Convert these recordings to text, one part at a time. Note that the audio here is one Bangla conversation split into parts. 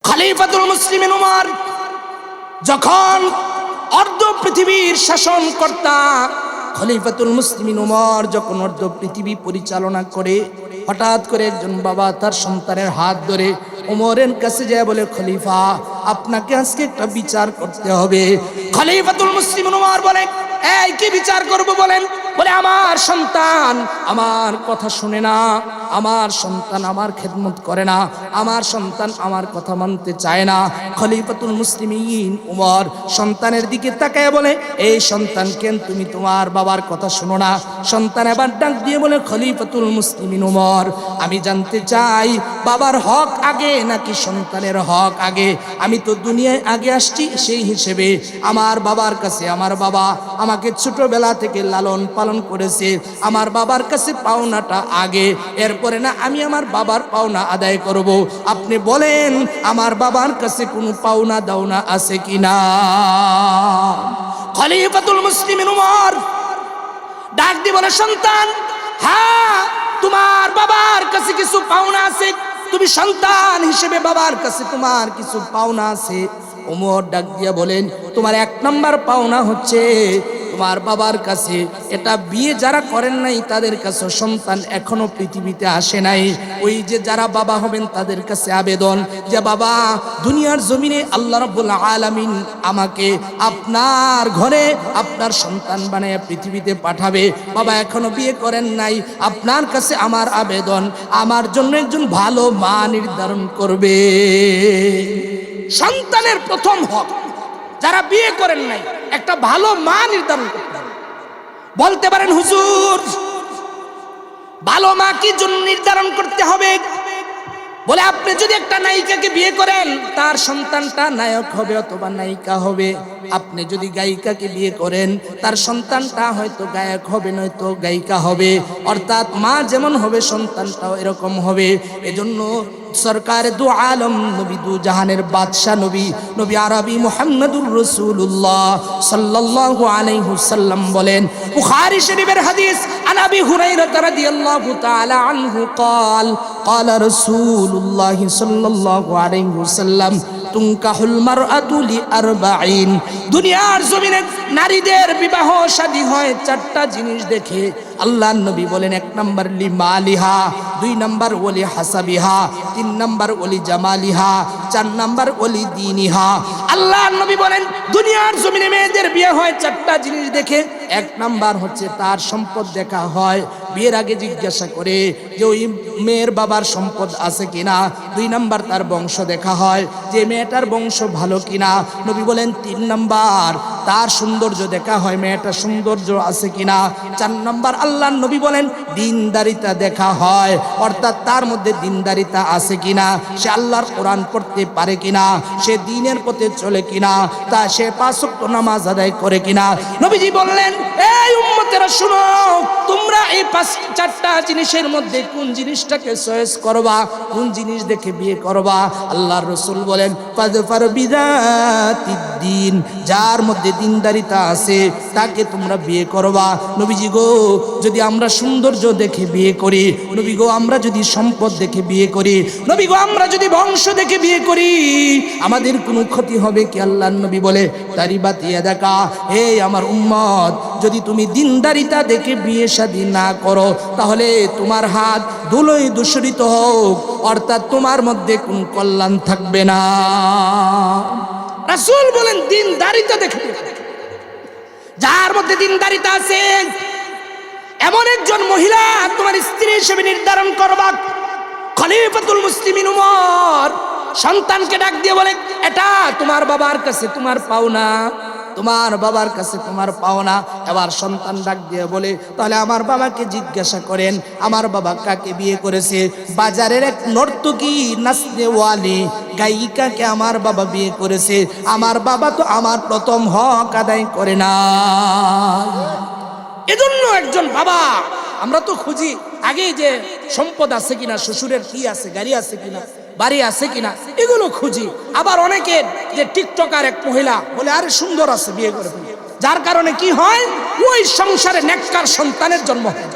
খলিফাতুল মুসলিমিন উমর যখন অর্ধ পৃথিবীর শাসনকর্তা, খলিফাতুল মুসলিমিন উমর যখন অর্ধ পৃথিবী পরিচালনা করে, হঠাৎ করে একজন বাবা তার সন্তানের হাত ধরে উমরের কাছে যায় বলে, খলিফা আপনাকে আজকে একটা বিচার করতে হবে। খলিফাতুল মুসলিমিন উমর বলে, এই কি বিচার করব বলেন? বলে, আমার সন্তান আমার কথা শুনে না, আমার সন্তান আমার খেদমত করে না, আমার সন্তান আমার কথা মানতে চায় না। খলিফাতুল মুসলিমিন উমর সন্তানের দিকে তাকায় বলে, এই সন্তান কেন তুমি তোমার বাবার কথা শুনো না? সন্তান এবার ডাক দিয়ে বলে, খলিফাতুল মুসলিমিন উমর আমি জানতে চাই বাবার হক আগে নাকি সন্তানের হক আগে? আমি তো দুনিয়ায় আগে আসছি, সেই হিসেবে আমার বাবার কাছে, আমার বাবা আমাকে ছোটবেলা থেকে লালন পালন করেছে, আমার বাবার কাছে পাওনাটা আগে, এরপরে না আমি আমার বাবার পাওনা আদায় করব। আপনি বলেন আমার বাবার কাছে কোনো পাওনা দাওনা আছে কিনা? খলিফাতুল মুসলিমিন উমর ডাক দিয়ে বলে, সন্তান হ্যাঁ তোমার বাবার কাছে কিছু পাওনা আছে, তুমি সন্তান হিসেবে বাবার কাছে তোমার কিছু পাওনা আছে। ওমর ডাক দিয়া বলেন, তোমার এক নাম্বার পাওনা হচ্ছে তোমার বাবার কাছে, এটা বিয়ে যারা করেন নাই তাদের কাছে সন্তান এখনো পৃথিবীতে আসে নাই, ওই যে যারা বাবা হবেন তাদের কাছে আবেদন যে বাবা দুনিয়ার জমিনে আল্লাহ রাব্বুল আলামিন আমাকে আপনার ঘরে আপনার সন্তান বানায় পৃথিবীতে পাঠাবে, বাবা এখনো বিয়ে করেন নাই, আপনার কাছে আমার আবেদন আমার জন্য একজন ভালো মা নির্ধারণ করবে। সন্তানের প্রথম হক, যারা বিয়ে করেন নাই একটা ভালো মা নির্ধারণ করতে হবে। বলতে পারেন হুজুর ভালো মা কি জন্য নির্ধারণ করতে হবে? বলে, আপনি যদি একটা নায়িকাকে বিয়ে করেন তার সন্তানটা নায়ক হবে অথবা নায়িকা হবে। আপনি যদি গায়িকাকে বিয়ে করেন তার সন্তানটা হয়তো গায়ক হবে নয়তো গায়িকা হবে। অর্থাৎ মা যেমন হবে সন্তানটাও এরকম হবে। এজন্য সরকার দু আলম নবী দু জাহানের বাদশা নবী নবী আরবি মুহাম্মদুর রাসূলুল্লাহ সাল্লাল্লাহু আলাইহি ওয়াসাল্লাম বলেন, বুখারী শরীফের হাদিস, আন আবি হুরায়রা রাদিয়াল্লাহু তাআলা আনহু قال قال رسول الله صلى الله عليه وسلم তুনকাহুল মারআতু লিআরবাঈন। দুনিয়ার জমিনে নারীদের বিবাহ শাদী হয় চারটা জিনিস দেখে। আল্লাহর নবী বলেন, এক নাম্বার লি মালিহা, দুই নাম্বার ওলি হাসাবিহা, তিন নাম্বার ওলি জামালিহা, চার নাম্বার ওলি দীনিহা। আল্লাহর নবী বলেন দুনিয়ার জমিনে মেয়েদের বিয়ে হয় চারটা জিনিস দেখে। এক নাম্বার হচ্ছে তার সম্পদ দেখা হয়, বিয়ের আগে জিজ্ঞাসা করে যে ওই মেয়ের বাবার সম্পদ আছে কিনা। দুই নাম্বার তার বংশ দেখা হয়, যে মেয়েটার বংশ ভালো কিনা। নবী বলেন তিন নাম্বার তার সৌন্দর্য দেখা হয়, মেয়েটার সৌন্দর্য আছে কিনা। চার নাম্বার আল্লাহর নবী বলেন দিনদারিতা দেখা হয়, অর্থাৎ তার মধ্যে দিনদারিতা আছে কিনা, সে আল্লাহর কোরআন পড়তে পারে কিনা, সে দ্বীনের পথে চলে কিনা, তা সে পাঁচ ওয়াক্ত নামাজ আদায় করে কিনা। নবীজি বললেন, এই উম্মতেরা শুনো, তোমরা এই চারটা জিনিসের মধ্যে কোন জিনিসটাকে চয়েস করবা, কোন জিনিস দেখে বিয়ে করবা। আল্লাহর রাসূল বলেন ফাযফার বিযাতিদ্দিন, যার মধ্যে দিনদারিতা আছে তাকে তোমরা বিয়ে করবা। নবীজি গো, যদি আমরা সৌন্দর্য দেখে বিয়ে করি, নবী গো আমরা যদি সম্পদ দেখে বিয়ে করি, নবী গো আমরা যদি বংশ দেখে বিয়ে করি, আমাদের কোনো ক্ষতি হবে কি? আল্লাহর নবী বলে তারিবাত ইয়াদাকা, হে আমার উম্মত, যদি তুমি দিনদারিতা দেখে বিয়ে শাদী না করো তাহলে তোমার হাত ধুলোয় দূষিত হোক, অর্থাৎ তোমার মধ্যে কোনো কল্যাণ থাকবে না। রাসূল বলেন দিনদারিতা দেখে, যার মধ্যে দিনদারিতা আছে এমন একজন মহিলা তোমার স্ত্রী হিসেবে নির্ধারণ করবা। খলিফাতুল মুসলিমিন উমর সন্তানকে ডাক দিয়ে বলে, এটা তোমার বাবার কাছে তোমার পাওনা, তোমার বাবার কাছে তোমার পাওনা। এবার সন্তান ডাক দিয়ে বলে, তাহলে আমার বাবাকে জিজ্ঞাসা করেন আমার বাবা কাকে বিয়ে করেছে। বাজারের এক নর্তকী নাচনেওয়ালি গায়িকাকে আমার বাবা বিয়ে করেছে, আমার বাবা তো আমার প্রথম হক আদায় করে না। এজন্য একজন বাবা, আমরা তো খুঁজি আগে যে সম্পদ আছে কিনা, শ্বশুরের কি আছে, গাড়ি আছে কিনা, বাড়ি আছে কিনা, এগুলো খুঁজি। আবার অনেকের যে টিকটকার এক মহিলা বলে আরে সুন্দর আছে, বিয়ে করে ফেলি, যার কারণে কি হয় ওই সংসারে নেককার সন্তানের জন্ম হয়,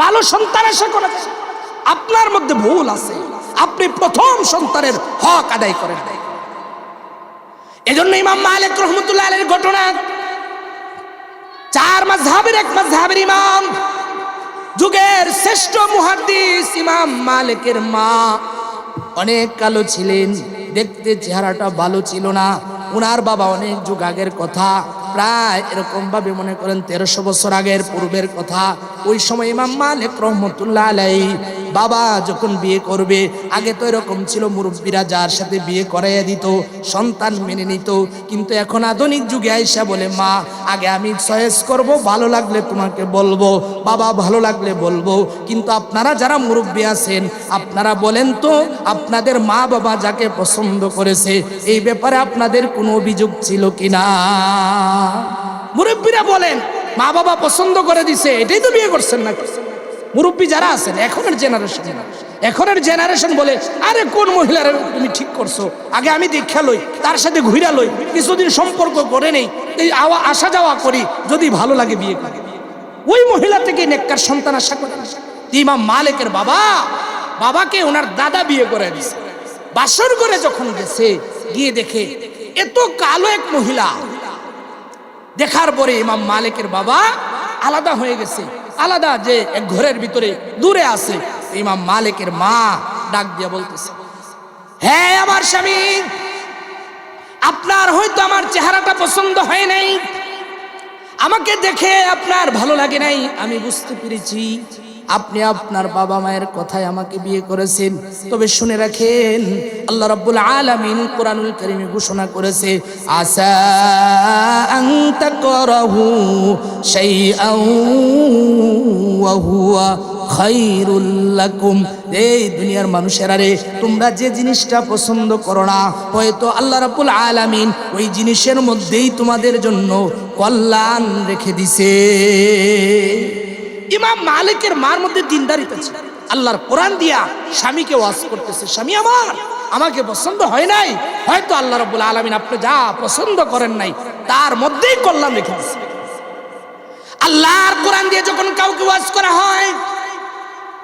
ভালো সন্তান এসে করে। আপনার মধ্যে ভুল আছে, আপনি প্রথম সন্তানের হক আদায় করেন নাই। এজন্য ইমাম মালিক রহমতুল্লাহ আলাইহির ঘটনা, 4 মাযহাবের এক মাযহাবের ইমাম, যুগের শ্রেষ্ঠ মুহাদ্দিস ইমাম মালিকের মা অনেক কালো ছিলেন, দেখতে চেহারাটা ভালো ছিল না। ওনার বাবা অনেক যুগ আগের কথা, প্রায় এরকম ভাবে মনে করেন 1300 বছর আগের পূর্বের কথা। ওই সময় ইমাম মালিক রহমতুল্লাহ আলাইহি বাবা যখন বিয়ে করবে, আগে তো এরকম ছিল মুরব্বীরা যার সাথে বিয়ে করাইয়া দিত, সন্তান মেনে নিত। কিন্তু এখন আধুনিক যুগে আইসা বলে, মা আগে আমি চয়েস করব, ভালো লাগলে তোমাকে বলবো, বাবা ভালো লাগলে বলবো। কিন্তু আপনারা যারা মুরব্বী আছেন, আপনারা বলেন তো, আপনাদের মা বাবা যাকে পছন্দ করেছে এই ব্যাপারে আপনাদের কোনো অভিযোগ ছিল কিনা? মুরব্বীরা বলেন, মা বাবা পছন্দ করে দিছে, এটাই তো বিয়ে করছেন না। মুরব্বী যারা আছেন এখনের জেনারেশন বলে, আরে কোন মহিলার তুমি ঠিক করছো, আগে আমি দীক্ষা লই, তার সাথে ঘুরা লই, কিছুদিন সম্পর্ক করে নেই, এই আসা যাওয়া করি, যদি ভালো লাগে বিয়ে করি। ওই মহিলা থেকে নেককার সন্তান আশা করে। ইমাম মালিকের বাবাকে ওনার দাদা বিয়ে করে দিছে। বাসর করে যখন গেছে, গিয়ে দেখে এত কালো এক মহিলা। দেখার পরে ইমাম মালিকের বাবা আলাদা হয়ে গেছে, আলাদা যে এক ঘরের ভিতরে দূরে আছে। ইমাম মালিকের মা ডাক দিয়ে বলতেছে, হ্যাঁ আমার স্বামী, আপনার হয়তো আমার চেহারাটা পছন্দ হয় নাই, আমাকে দেখে আপনার ভালো লাগে নাই, আমি বুঝতে পেরেছি। আপনি আপনার বাবা মায়ের কথায় আমাকে বিয়ে করেছেন। তবে শুনে রাখেন, আল্লাহ রাব্বুল আলামিন কোরআনুল কারীমে ঘোষণা করেছে, আসা আন তাকরাহু শাইআন ওয়া হুয়া খায়রুল লাকুম। এই দুনিয়ার মানুষেরা রে, তোমরা যে জিনিসটা পছন্দ করো না, হয়তো আল্লাহ রাব্বুল আলামিন ওই জিনিসের মধ্যেই তোমাদের জন্য কল্যাণ রেখে দিছে। ইমাম মালিকের মার মধ্যে দিনদারিতা ছিল। আল্লাহর কোরআন দিয়া স্বামীকে ওয়াজ করতেছে, স্বামী আমার, আমাকে পছন্দ হয় নাই, হয়তো আল্লাহ রাব্বুল আলামিন আপনি যা পছন্দ করেন নাই তার মধ্যেই কল্যাণ রেখে দিয়েছে। আল্লাহর কোরআন দিয়ে যখন কাউকে ওয়াজ করা হয়,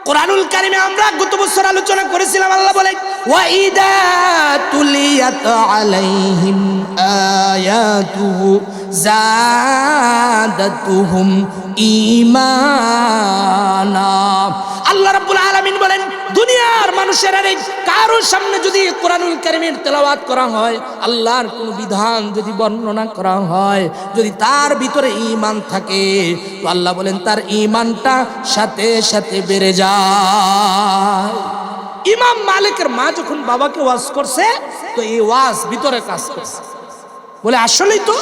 কোরআনুল কারীমে আমরা গত বছর আলোচনা করেছিলাম, আল্লাহ বলে, ওয়া ইদা তুলিয়াত আলাইহিম আয়াতুহু যাদাতুহুম ঈমানা। আল্লাহ রাব্বুল আলামিন বলেন, দুনিয়ার মানুষেরা কারো সামনে যদি কোরআনুল কারীমের তেলাওয়াত করা হয়, আল্লাহর কোন বিধান যদি বর্ণনা করা হয়, যদি তার ভিতরে ঈমান থাকে, তো আল্লাহ বলেন তার ঈমানটা সাথে সাথে বেড়ে যায়। ইমাম মালিকের মা যখন বাবাকে ওয়াজ করছে, তো এই ওয়াজ ভিতরে কাজ করছে, বলে আসলেই তো।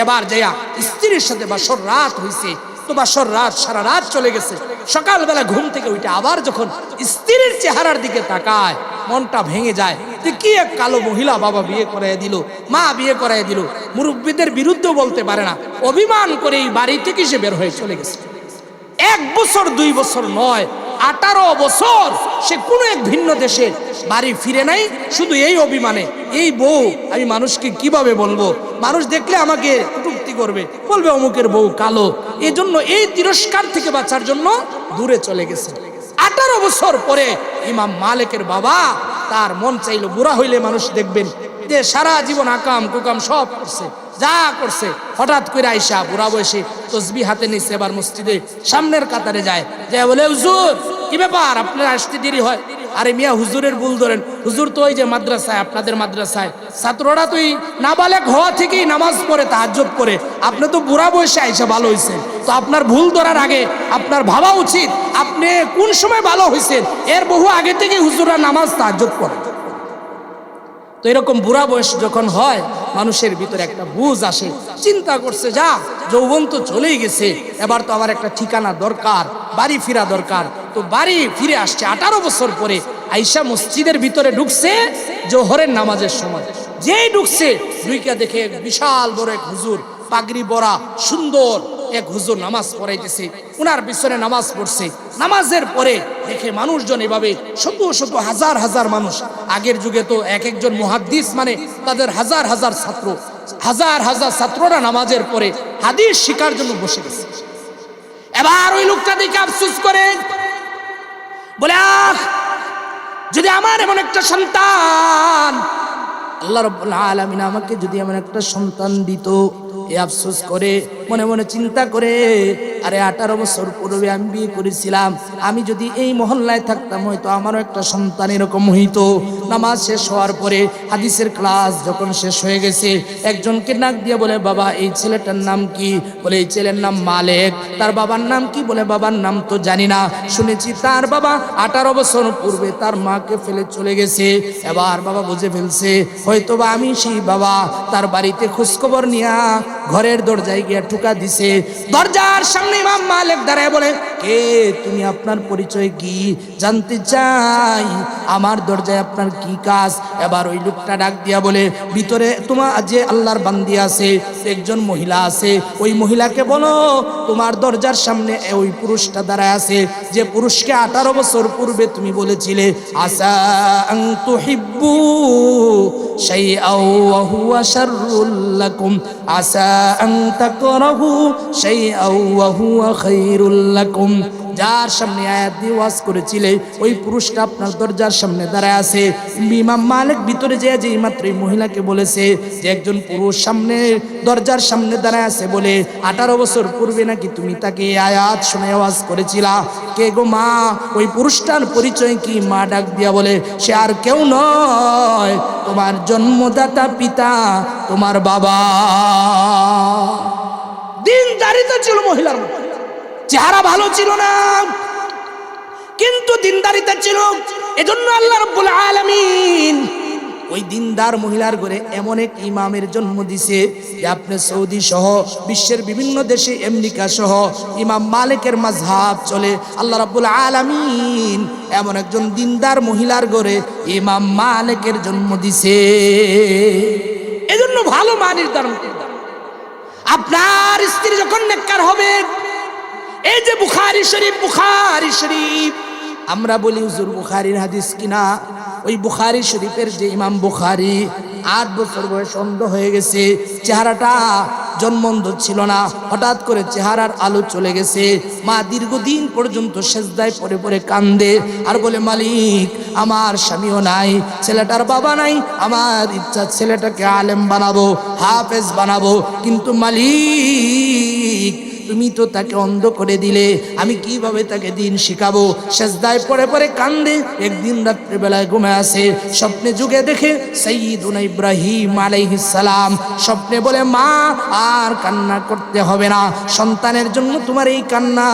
এবার যাইয়া স্ত্রীর সাথে বাসর রাত হইছে, তো বাসর রাত সারা রাত চলে গেছে। সকালবেলা ঘুম থেকে উঠে আবার যখন স্ত্রীর চেহারার দিকে তাকায়, মনটা ভেঙে যায় যে কি এক কালো মহিলা বাবা বিয়ে করাই দিল, মা বিয়ে করাই দিল। মুরব্বীদের বিরুদ্ধে বলতে পারে না, অভিমান করে এই বাড়ি থেকে সে বের হয়ে চলে গেছে। 1 বছর 2 বছর নয়, 18 বছর সে কোনো এক ভিন্ন দেশে বাড়ি ফিরে নাই, শুধু এই অভিমানে, এই বউ আমি মানুষকে কিভাবে বলবো, মানুষ দেখলে আমাকে কটূক্তি করবে, বলবে অমুকের বউ কালো। এই জন্য এই তিরস্কার থেকে বাঁচার জন্য দূরে চলে গেছে। 18 বছর পরে ইমাম মালিকের বাবা, তার মন চাইলো, বুড়া হইলে মানুষ দেখবেন যে সারা জীবন আকাম কুকাম সব করছে, যা করছে, হঠাৎ করে আইসা বুড়া বয়সে তসবিহ হাতে নিচ্ছে, এবার মসজিদে সামনের কাতারে যায়, যে বলে, হুজুর কি ব্যাপার, আপনার আসতে দেরি হয়? আরে মিয়া, হুজুরের ভুল ধরেন, হুজুর তো ওই যে মাদ্রাসায়, আপনাদের মাদ্রাসায় ছাত্ররা তো নাবালেগ হওয়া থেকেই নামাজ পড়ে, তাহাজ্জুদ করে, আপনি তো বুড়া বয়সে আইসা ভালো হয়েছেন, তো আপনার ভুল ধরার আগে আপনার ভাবা উচিত আপনি কোন সময় ভালো হয়েছেন, এর বহু আগে থেকে হুজুররা নামাজ তাহাজ্জুদ করে। তো এরকম বুড়া বয়স যখন হয়, মানুষের ভিতরে একটা বুঝ আসে, চিন্তা করছে, যা যৌবন তো চলেই গেছে, এবার তো আমার একটা ঠিকানা দরকার, বাড়ি ফিরা দরকার। তো বাড়ি ফিরে আসছে 18 বছর পরে, আইসা মসজিদের ভিতরে ঢুকছে জোহরের নামাজের সময়। যেই ঢুকছে, ঢুইকা দেখে বিশাল বড় এক হুজুর, পাগড়ি পরা সুন্দর এক হুজুর নামাজ পড়াইতেছে, উনার পিছনে নামাজ পড়ছে। নামাজের পরে দেখে মানুষজন এভাবে শত শত হাজার হাজার মানুষ। আগের যুগে তো এক একজন মুহাদ্দিস মানে তাদের হাজার হাজার ছাত্র, হাজার হাজার ছাত্ররা নামাজের পরে হাদিস শিখার জন্য বসে গেছে। এবার ওই লোকটা দেখে আফসোস করে বলে, আহ যদি আমার এমন একটা সন্তান, আল্লাহ রাব্বুল আলামিন আমাকে যদি এমন একটা সন্তান দিত, এ আফসোস করে মনে মনে চিন্তা করে, আরে 18 বছর পূর্বে আমি বিয়ে করেছিলাম, আমি যদি এই মহল্লায় থাকতাম হয়তো আমারও একটা সন্তান এরকম হইতো। নামাজ শেষ হওয়ার পরে হাদিসের ক্লাস যখন শেষ হয়ে গেছে, একজনকে ডাক দিয়ে বলে, বাবা এই ছেলেটার নাম কি? বলে এই ছেলের নাম মালেক। তার বাবার নাম কি? বলে বাবার নাম তো জানি না, শুনেছি তার বাবা 18 বছর পূর্বে তার মাকে ফেলে চলে গেছে। এবার বাবা বুঝে ফেলছে হয়তোবা আমি সেই বাবা। তার বাড়িতে খোঁজখবর নিয়া ঘরের দরজায় গিয়া ঠুকা দিছে। দরজার সামনে ইমাম মালিক দাঁড়ায় বলে, কে তুমি? আপনার পরিচয় কি? জানতে চাই আমার দরজায় আপনার কি কাজ? এবার ওই লোকটা ডাক দিয়া বলে, ভিতরে তোমার যে আল্লাহর বান্দি আছে, একজন মহিলা আছে, ওই মহিলাকে বলো তোমার দরজার সামনে ওই পুরুষটা দাঁড়ায় আছে, যে পুরুষকে 18 বছর পূর্বে তুমি বলেছিলে আসা আন তুহিব্বু শাইআও ওয়া হুয়া শাররুল লাকুম, আসা আন তাকরাহু শাইআও ওয়া হুয়া খায়রুল লাকুম। যার সামনে আয়াত দিয়ে ওয়াজ করেছিলে ওই পুরুষটা আপনার দরজার সামনে দাঁড়ায় আছে। ইমাম মালিক ভিতরে যে মাত্র এই মহিলাকে বলেছে যে একজন পুরুষ সামনে দরজার সামনে দাঁড়ায় আছে বলে 18 বছর পূর্বে নাকি তুমি তাকে আয়াত শুনে ওয়াজ করেছিলা। কে গো মা? ওই পুরুষটার পরিচয় কি? মা ডাক দিয়া বলে, সে আর কেউ নয়, তোমার জন্মদাতা পিতা, তোমার বাবা। দিনদারিতা ছিল মহিলার মধ্যে, চেহারা ভালো ছিল না কিন্তু দিনদারিতা ছিল। এজন্য আল্লাহ রাব্বুল আলামিন ওই দিনদার মহিলার ঘরে এমন এক ইমামের জন্ম দিছে যে আপনি সৌদি সহ বিশ্বের বিভিন্ন দেশে, আমেরিকা সহ ইমাম মালিকের মাযহাব চলে। আল্লাহ রাব্বুল আলামিন এমন একজন দিনদার মহিলার ঘরে ইমাম মালিকের জন্ম দিছে। এজন্য ভালো মা নির্ধারণ করতে। আপনার স্ত্রী যখন নেককার হবে, এই যে বুখারী শরীফ আমরা বলি হুজুর বুখারীর হাদিস কিনা, ওই বুখারী শরীফের যে ইমাম বুখারী 8 বছর বয়স অন্ধ হয়ে গেছে। চেহারাটা জন্মন্ধ ছিল না, হঠাৎ করে চেহারার আলো চলে গেছে। মা দীর্ঘদিন পর্যন্ত সেজদায় পড়ে পড়ে কান্দে আর বলে, মালিক আমার স্বামীও নাই, ছেলেটার বাবা নাই, আমার ইচ্ছা ছেলেটাকে আলেম বানাবো, হাফেজ বানাবো, কিন্তু মালিক তুমি তো তাকে অন্ধ করে দিলে, আমি কিভাবে তাকে দিন শিখাবো? সেজদায় পড়ে পড়ে কান্দে। একদিন রাত্রিবেলায় ঘুমে আসে, স্বপ্নে যুগে দেখে সাইয়্যিদুনা ইব্রাহিম আলাইহিস সালাম। স্বপ্নে বলে, মা আর কান্না করতে হবে না, সন্তানের জন্য তোমার এই কান্না,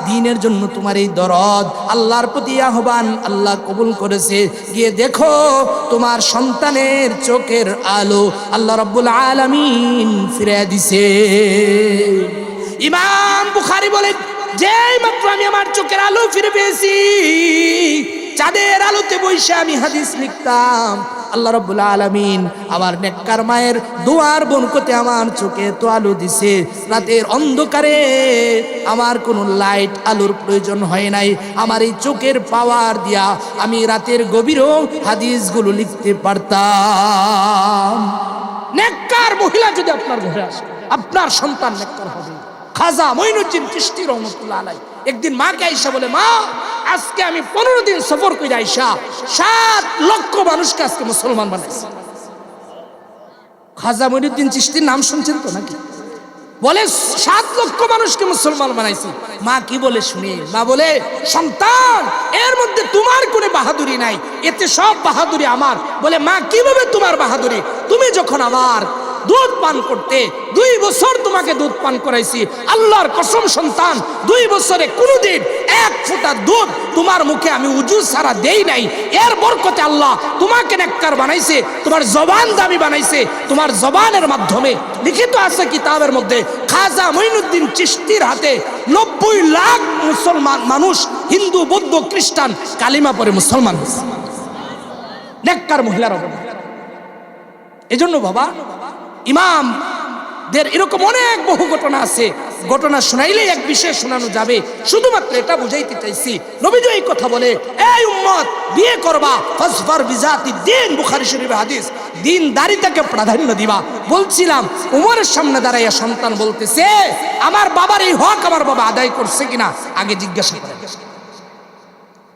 দ্বীনের জন্য তোমার এই দরদ, আল্লাহর প্রতি আহ্বান আল্লাহ কবুল করেছে। গিয়ে দেখো তোমার সন্তানের চোখের আলো আল্লাহ রাব্বুল আলামিন ফিরে দিছে। ইমাম বুখারী বলেন, যেই মাত্র আমি আমার চোখের আলো ফিরে পেয়েছি, চাঁদের আলোতে বসে আমি হাদিস লিখতাম, আল্লাহ রাব্বুল আলামিন আমার নেককার মায়ের দোয়ার বরকতে আমার চোখে তো আলো দিছে। রাতের অন্ধকারে আমার কোনো লাইট আলোর প্রয়োজন হয় নাই, আমার এই চোখের পাওয়ার দিয়া আমি রাতের গভীরেও হাদিসগুলো লিখতে পারতাম। নেককার মহিলা যদি আপনার ঘরে আসে, আপনার সন্তান নেককার হবে। খাজা মঈনুদ্দিন চিশতি রহমাতুল্লাহ আলাইহি একদিন মাকে আইসা বলে, মা আজকে আমি 15 দিন সফর করে আইসা 7 লক্ষ মানুষকে আজকে মুসলমান বানাইছি। খাজা মঈনুদ্দিন চিশতির নাম শুনছেন তো নাকি? বলে 7 লক্ষ মানুষকে মুসলমান বানাইছি। মা কি বলে শুনে? মা বলে, সন্তান এর মধ্যে তোমার কোনো বাহাদুরি নাই, এতে সব বাহাদুরি আমার। বলে, মা কিভাবে তোমার বাহাদুরি? তুমি যখন আমার দুধ পান করতে 2 বছর তোমাকে দুধ পান করাইছি, আল্লাহর কসম সন্তান 2 বছরে কোনোদিন 1 ফোঁটা দুধ তোমার মুখে আমি উজু ছাড়া দেই নাই। এর বরকতে আল্লাহ তোমাকে নেককার বানাইছে, তোমার জবান দামি বানাইছে। তোমার জবানের মাধ্যমে লিখিত আছে কিতাবের মধ্যে, খাজা মঈনুদ্দিন চিশতির হাতে 90 লাখ মুসলমান মানুষ, হিন্দু বৌদ্ধ খ্রিস্টান কালিমা পড়ে মুসলমান হয়েছে। নেককার মহিলার অবদান। এজন্য বাবা, ইমামদের এরকম অনেক বহু ঘটনা আছে, ঘটনা শোনাইলেই এক বিশেষ শোনানো যাবে। শুধুমাত্র এটা বুঝাইতে চাইছি, নবীজি এই কথা বলে, এই উম্মত বিয়ে করবা, ফাসফার বিজাতি দ্বীন, বুখারী শরীফের হাদিস, দ্বীনদারিতাকে প্রাধান্য দিবা। বলছিলাম উমরের সামনে দাঁড়াইয়া সন্তান বলতেছে, আমার বাবার এই হক আমার বাবা আদায় করছে কিনা আগে জিজ্ঞাসা করেন।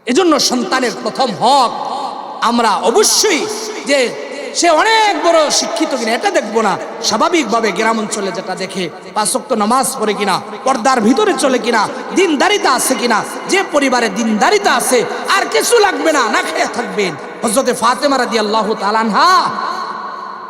এজন্য সন্তানের প্রথম হক আমরা অবশ্যই যে সে অনেক বড় শিক্ষিত কিনা এটা দেখবো না, স্বাভাবিকভাবে গ্রাম অঞ্চলে যেটা দেখে 5 ওয়াক্ত নামাজ পড়ে কিনা, পর্দার ভিতরে চলে কিনা, দিনদারিতা আছে কিনা। যে পরিবারে দিনদারিতা আছে আর কিছু লাগবে না, না খেয়ে থাকবেন। হযরতে ফাতেমা রাদিয়াল্লাহু তাআলা আনহা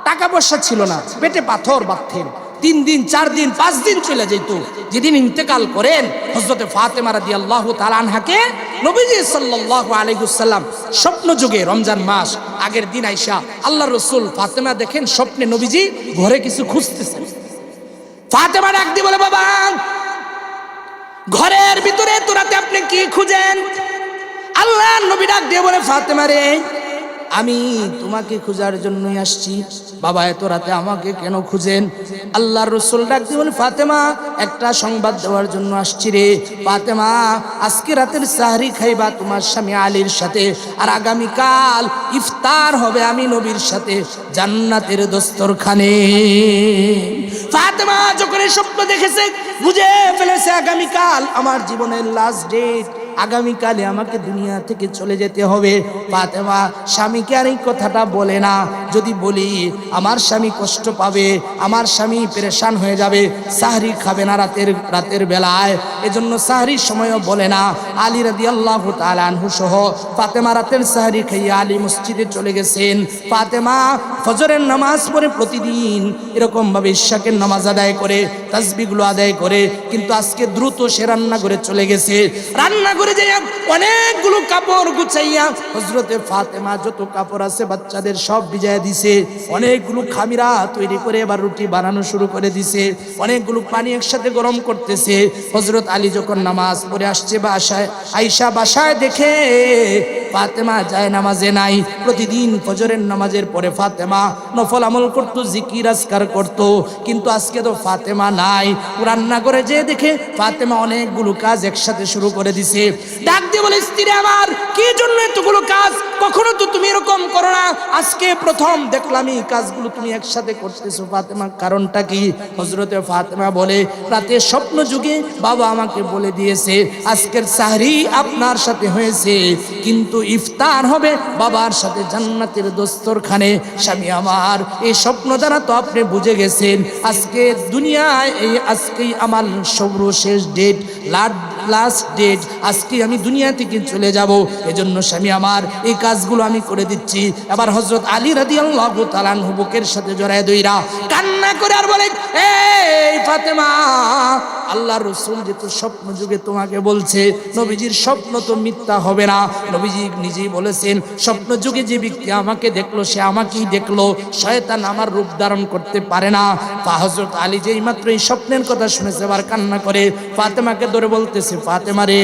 টাকা পয়সা ছিল না, পেটে পাথর বাঁধতেন, 3 দিন 4 দিন 5 দিন চলে যেত। যেদিন ইন্তেকাল করেন হযরতে ফাতেমা রাদিয়াল্লাহু তাআলা আনহাকে নবীজি সাল্লাল্লাহু আলাইহি ওয়াসাল্লাম স্বপ্ন যুগে রমজান মাস আগের দিন আইসা আল্লাহর রাসূল ফাতেমা দেখেন স্বপ্নে নবীজি ঘরে কিছু খুঁজতেছেন। ফাতেমা ডাক দিয়ে বলে, বাবা ঘরের ভিতরে এত রাতে আপনি কি খুঁজেন? আল্লাহর নবী ডাক দিয়ে বলে, ফাতেমা রে, আমি তোমাকে খোঁজার জন্যই আসছি। বাবা এত রাতে আমাকে কেন খুঁজেন? আল্লাহর রাসূল ডাক দিয়ে বলে, ফাতেমা একটা সংবাদ দেওয়ার জন্য আসছি রে। ফাতেমা আজকে রাতের সাহরি খাইবা তোমার স্বামী আলীর সাথে, আর আগামীকাল ইফতার হবে আমি নবীর সাথে জান্নাতের দস্তরখানে। ফাতেমা যখন এই স্বপ্ন দেখেছে বুঝে ফেলেছে আগামীকাল আমার জীবনের লাস্ট ডেট, আগামীকালে আমাকে দুনিয়া থেকে চলে যেতে হবে। ফাতেমা স্বামীকে আর এই কথাটা বলে না, যদি বলি আমার স্বামী কষ্ট পাবে, আমার স্বামী পেরেশান হয়ে যাবে, সাহরি খাবে না রাতের বেলায়, এজন্য সাহরির সময়ও বলে না। আলী রাদিয়াল্লাহু তাআলা আনহু সহ ফাতেমা রাতের সাহরি খাইয়া আলী মসজিদে চলে গেছেন। ফাতেমা ফজরের নামাজ পড়ে প্রতিদিন এরকম ভাবে ইশাকের নামাজ আদায় করে, তাসবিহগুলো আদায় করে, কিন্তু আজকে দ্রুত সে রান্না করে চলে গেছে। রান্না করে যাইয়া অনেকগুলো কাপড় গুছাইয়া হযরতে ফাতেমা যত কাপড় আছে বাচ্চাদের সব ভিজাইয়া দিছে। অনেকগুলো খামিরা তৈরি করে এবার রুটি বানানো শুরু করে দিছে। অনেকগুলো পানি একসাথে গরম করতেছে। হযরত আলী যখন নামাজ পড়ে আসছে বাসায়, আয়েশা বাসায় দেখে ফাতেমা যায় নামাজে নাই। প্রতিদিন ফজরের নামাজের পরে ফাতেমা নফল আমল করতো, জিকির আজকার করতো, কিন্তু আজকে তো ফাতেমা নাই। রান্না করে যে দেখে ফাতেমা অনেকগুলো কাজ একসাথে শুরু করে দিছে। ডাক দিয়ে বলে, স্ত্রী আমার কি জন্য এতগুলো কাজ? কখনো তো তুমি এরকম করো না, আজকে প্রথম দেখলাম এই কাজগুলো তুমি একসাথে করতেছো। ফাতেমা কারণটা কি? হযরতে ফাতেমা বলে, রাতে স্বপ্ন যুগে বাবা আমাকে বলে দিয়েছে আজকের সাহরি আপনার সাথে হয়েছে, কিন্তু ইফতার হবে বাবার সাথে জান্নাতের দস্তরখানে। স্বামী আমার এই স্বপ্ন দ্বারা তো আপনি বুঝে গেছেন আজকে দুনিয়ায় এই আজকেই আমার সর্বশেষ ডেট, লাস্ট ডেট, আজকে আমি দুনিয়া থেকে চলে যাব। এজন্য স্বামী আমার এই কাজগুলো আমি করে দিচ্ছি। এবার হযরত আলী রাদিয়াল্লাহু তাআলা আনহু বুকের সাথে জড়ায় ধইরা কান্না করে আর বলে, এই ফাতেমা, আল্লাহর রাসূল যে তো স্বপ্ন যুগে তোমাকে বলছে, নবীজির স্বপ্ন তো মিথ্যা হবে না। নবীজি নিজেই বলেছেন স্বপ্ন যুগে যে ব্যক্তি আমাকে দেখলো সে আমাকেই দেখলো, শয়তান আমার রূপ ধারণ করতে পারে না। হযরত আলী যেই মাত্র এই স্বপ্নের কথা শুনেছে এবার কান্না করে ফাতেমাকে ধরে বলতেছে, ফাতেমা রে,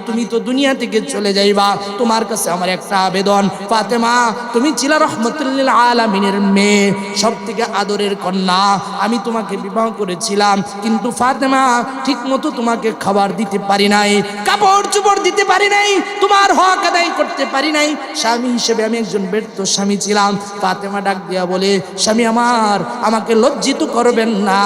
তুমি তো দুনিয়া থেকে চলে যাইবা, তোমার কাছে আমার একটা আবেদন। ফাতেমা তুমি ছিলা রাহমাতুল লিল আলামিনের মেয়ে, সবথেকে আদরের কন্যা, আমি তোমাকে বিবাহ করেছিলাম, কিন্তু ফাতেমা ঠিক মতো তোমাকে খাবার দিতে পারি নাই, কাপড় চোপড় দিতে পারি নাই, তোমার হক আদায় করতে পারি নাই। স্বামী হিসেবে আমি একজন ব্যর্থ স্বামী ছিলাম। ফাতেমা ডাক দিয়া বলে, স্বামী আমার, আমাকে লজ্জিত করবেন না,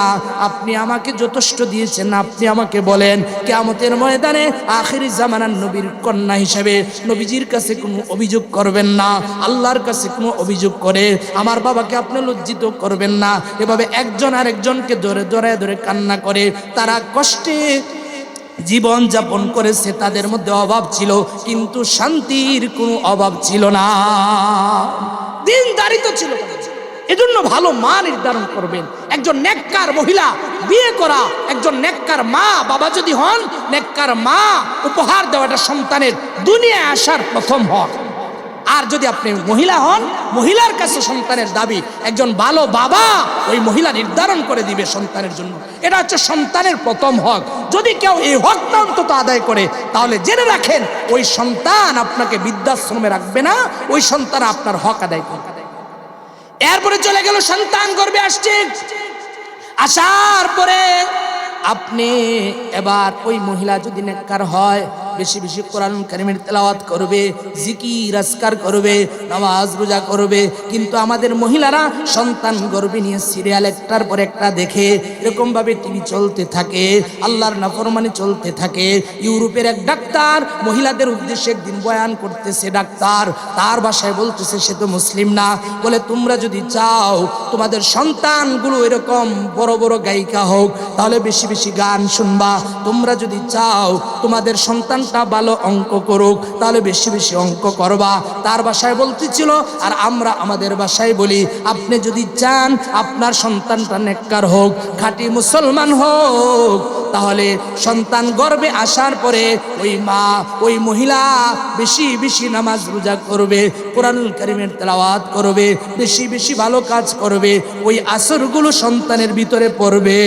আপনি আমাকে যথেষ্ট দিয়েছেন, আপনি আমাকে বলেন কিয়ামতের ময়দানে আখিরি জামানার নবীর কন্যা হিসেবে নবীজির কাছে কোনো অভিযোগ করবেন না, আল্লাহর কাছে কোনো অভিযোগ করে আমার বাবাকে আপনি লজ্জিত করবেন না। এভাবে একজন আর একজনকে ধরে ধরে কান্না করে তারা কষ্টে জীবন যাপন করেছে। তাদের মধ্যে অভাব ছিল কিন্তু শান্তির কোনো অভাব ছিল না, দিনদারিতা ছিল। এজন্য ভালো মা নির্ধারণ করবেন। একজন নেককার মহিলা বিয়ে করা, একজন নেককার মা বাবা যদি হন, নেককার মা উপহার দেওয়াটা সন্তানের দুনিয়ায় আসার প্রথম হক। আর যদি আপনি মহিলা হন, মহিলার কাছে সন্তানের দাবি একজন ভালো বাবা ওই মহিলা নির্ধারণ করে দিবে সন্তানের জন্য। এটা হচ্ছে সন্তানের প্রথম হক। যদি কেউ এই হকটা অন্তত আদায় করে তাহলে জেনে রাখেন ওই সন্তান আপনাকে বৃদ্ধাশ্রমে রাখবে না, ওই সন্তান আপনার হক আদায় করবে। এরপরে চলে গেল সন্তান গর্ভে আসছে, আসার পরে আপনি এবার ওই মহিলা যদি নেককার হয় বেশি বেশি কোরআন কারীমের তেলাওয়াত করবে, জিকির আজকার করবে, নামাজ রোজা করবে। কিন্তু আমাদের মহিলারা সন্তান গর্ভে নিয়ে সিরিয়াল একটার পর একটা দেখে, এরকম ভাবে টিভি চলতে থাকে, আল্লাহর নাফরমানি চলতে থাকে। ইউরোপের এক ডাক্তার মহিলাদের উদ্দেশ্যে একদিন বয়ান করতেছে, ডাক্তার তার ভাষায় বলতেছে, সে তো মুসলিম না, বলে তোমরা যদি চাও তোমাদের সন্তানগুলো এরকম বড় বড় গায়িকা হোক, তাহলে বেশি বেশি গান শুনবা। তোমরা যদি চাও তোমাদের সন্তানটা ভালো অঙ্ক করুক, তাহলে বেশি বেশি অঙ্ক করবা। তার ভাষায় বলতেছিল, আর আমরা আমাদের ভাষায় বলি, আপনি যদি চান আপনার সন্তানটা নেককার হোক, খাঁটি মুসলমান হোক, তাহলে সন্তান গর্ভে আসার পরে ওই মা ওই মহিলা বেশি বেশি নামাজ রোজা করবে, কোরআনুল কারীমের তেলাওয়াত করবে, বেশি বেশি ভালো কাজ করবে, ওই আসরগুলো সন্তানের ভিতরে পড়বে।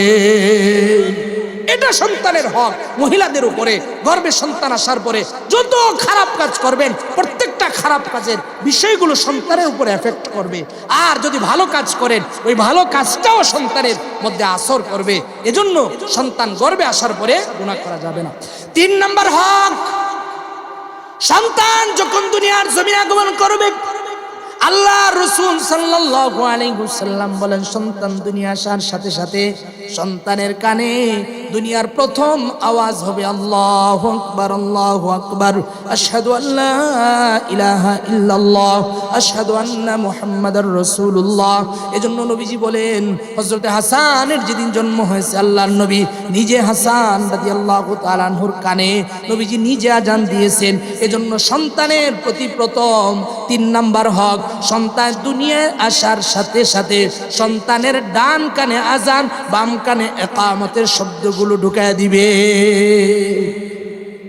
এটা সন্তানের হক মহিলাদের উপরে। গর্ভে সন্তান আসার পরে যত খারাপ কাজ করবেন, প্রত্যেকটা খারাপ কাজের বিষয়গুলো সন্তানের উপরে এফেক্ট করবে। আর যদি ভালো কাজ করেন, ওই ভালো কাজটাও সন্তানের মধ্যে আসর করবে। এজন্য সন্তান গর্ভে আসার পরে গুনাহ করা যাবে না। 3 নম্বর হক, সন্তান যখন দুনিয়ার জমিনে আগমন করবে, আল্লাহ রাসূল সাল্লাল্লাহু আলাইহি ওয়াসাল্লাম বলেন, সন্তান দুনিয়া আসার সাথে সাথে সন্তানের কানে দুনিয়ার প্রথম আওয়াজ হবে আল্লাহু আকবার, আল্লাহু আকবার, আশহাদু আল্লা ইলাহা ইল্লাল্লাহ, আশহাদু আন্না মুহাম্মাদার রাসূলুল্লাহ। এজন্য নবীজি বলেন, হযরত হাসানের যেদিন জন্ম হয়েছে, আল্লাহর নবী নিজে হাসান রাদিয়াল্লাহু তাআলা আনহুর কানে নবীজি নিজে আযান দিয়েছেন। এজন্য সন্তানের প্রতি প্রথম 3 নাম্বার হক, সন্তান দুনিয়ায় আসার সাথে সাথে সন্তানের ডান কানে আযান, বাম কানে ইকামতের শব্দগুলো ঢুকায় দিবে।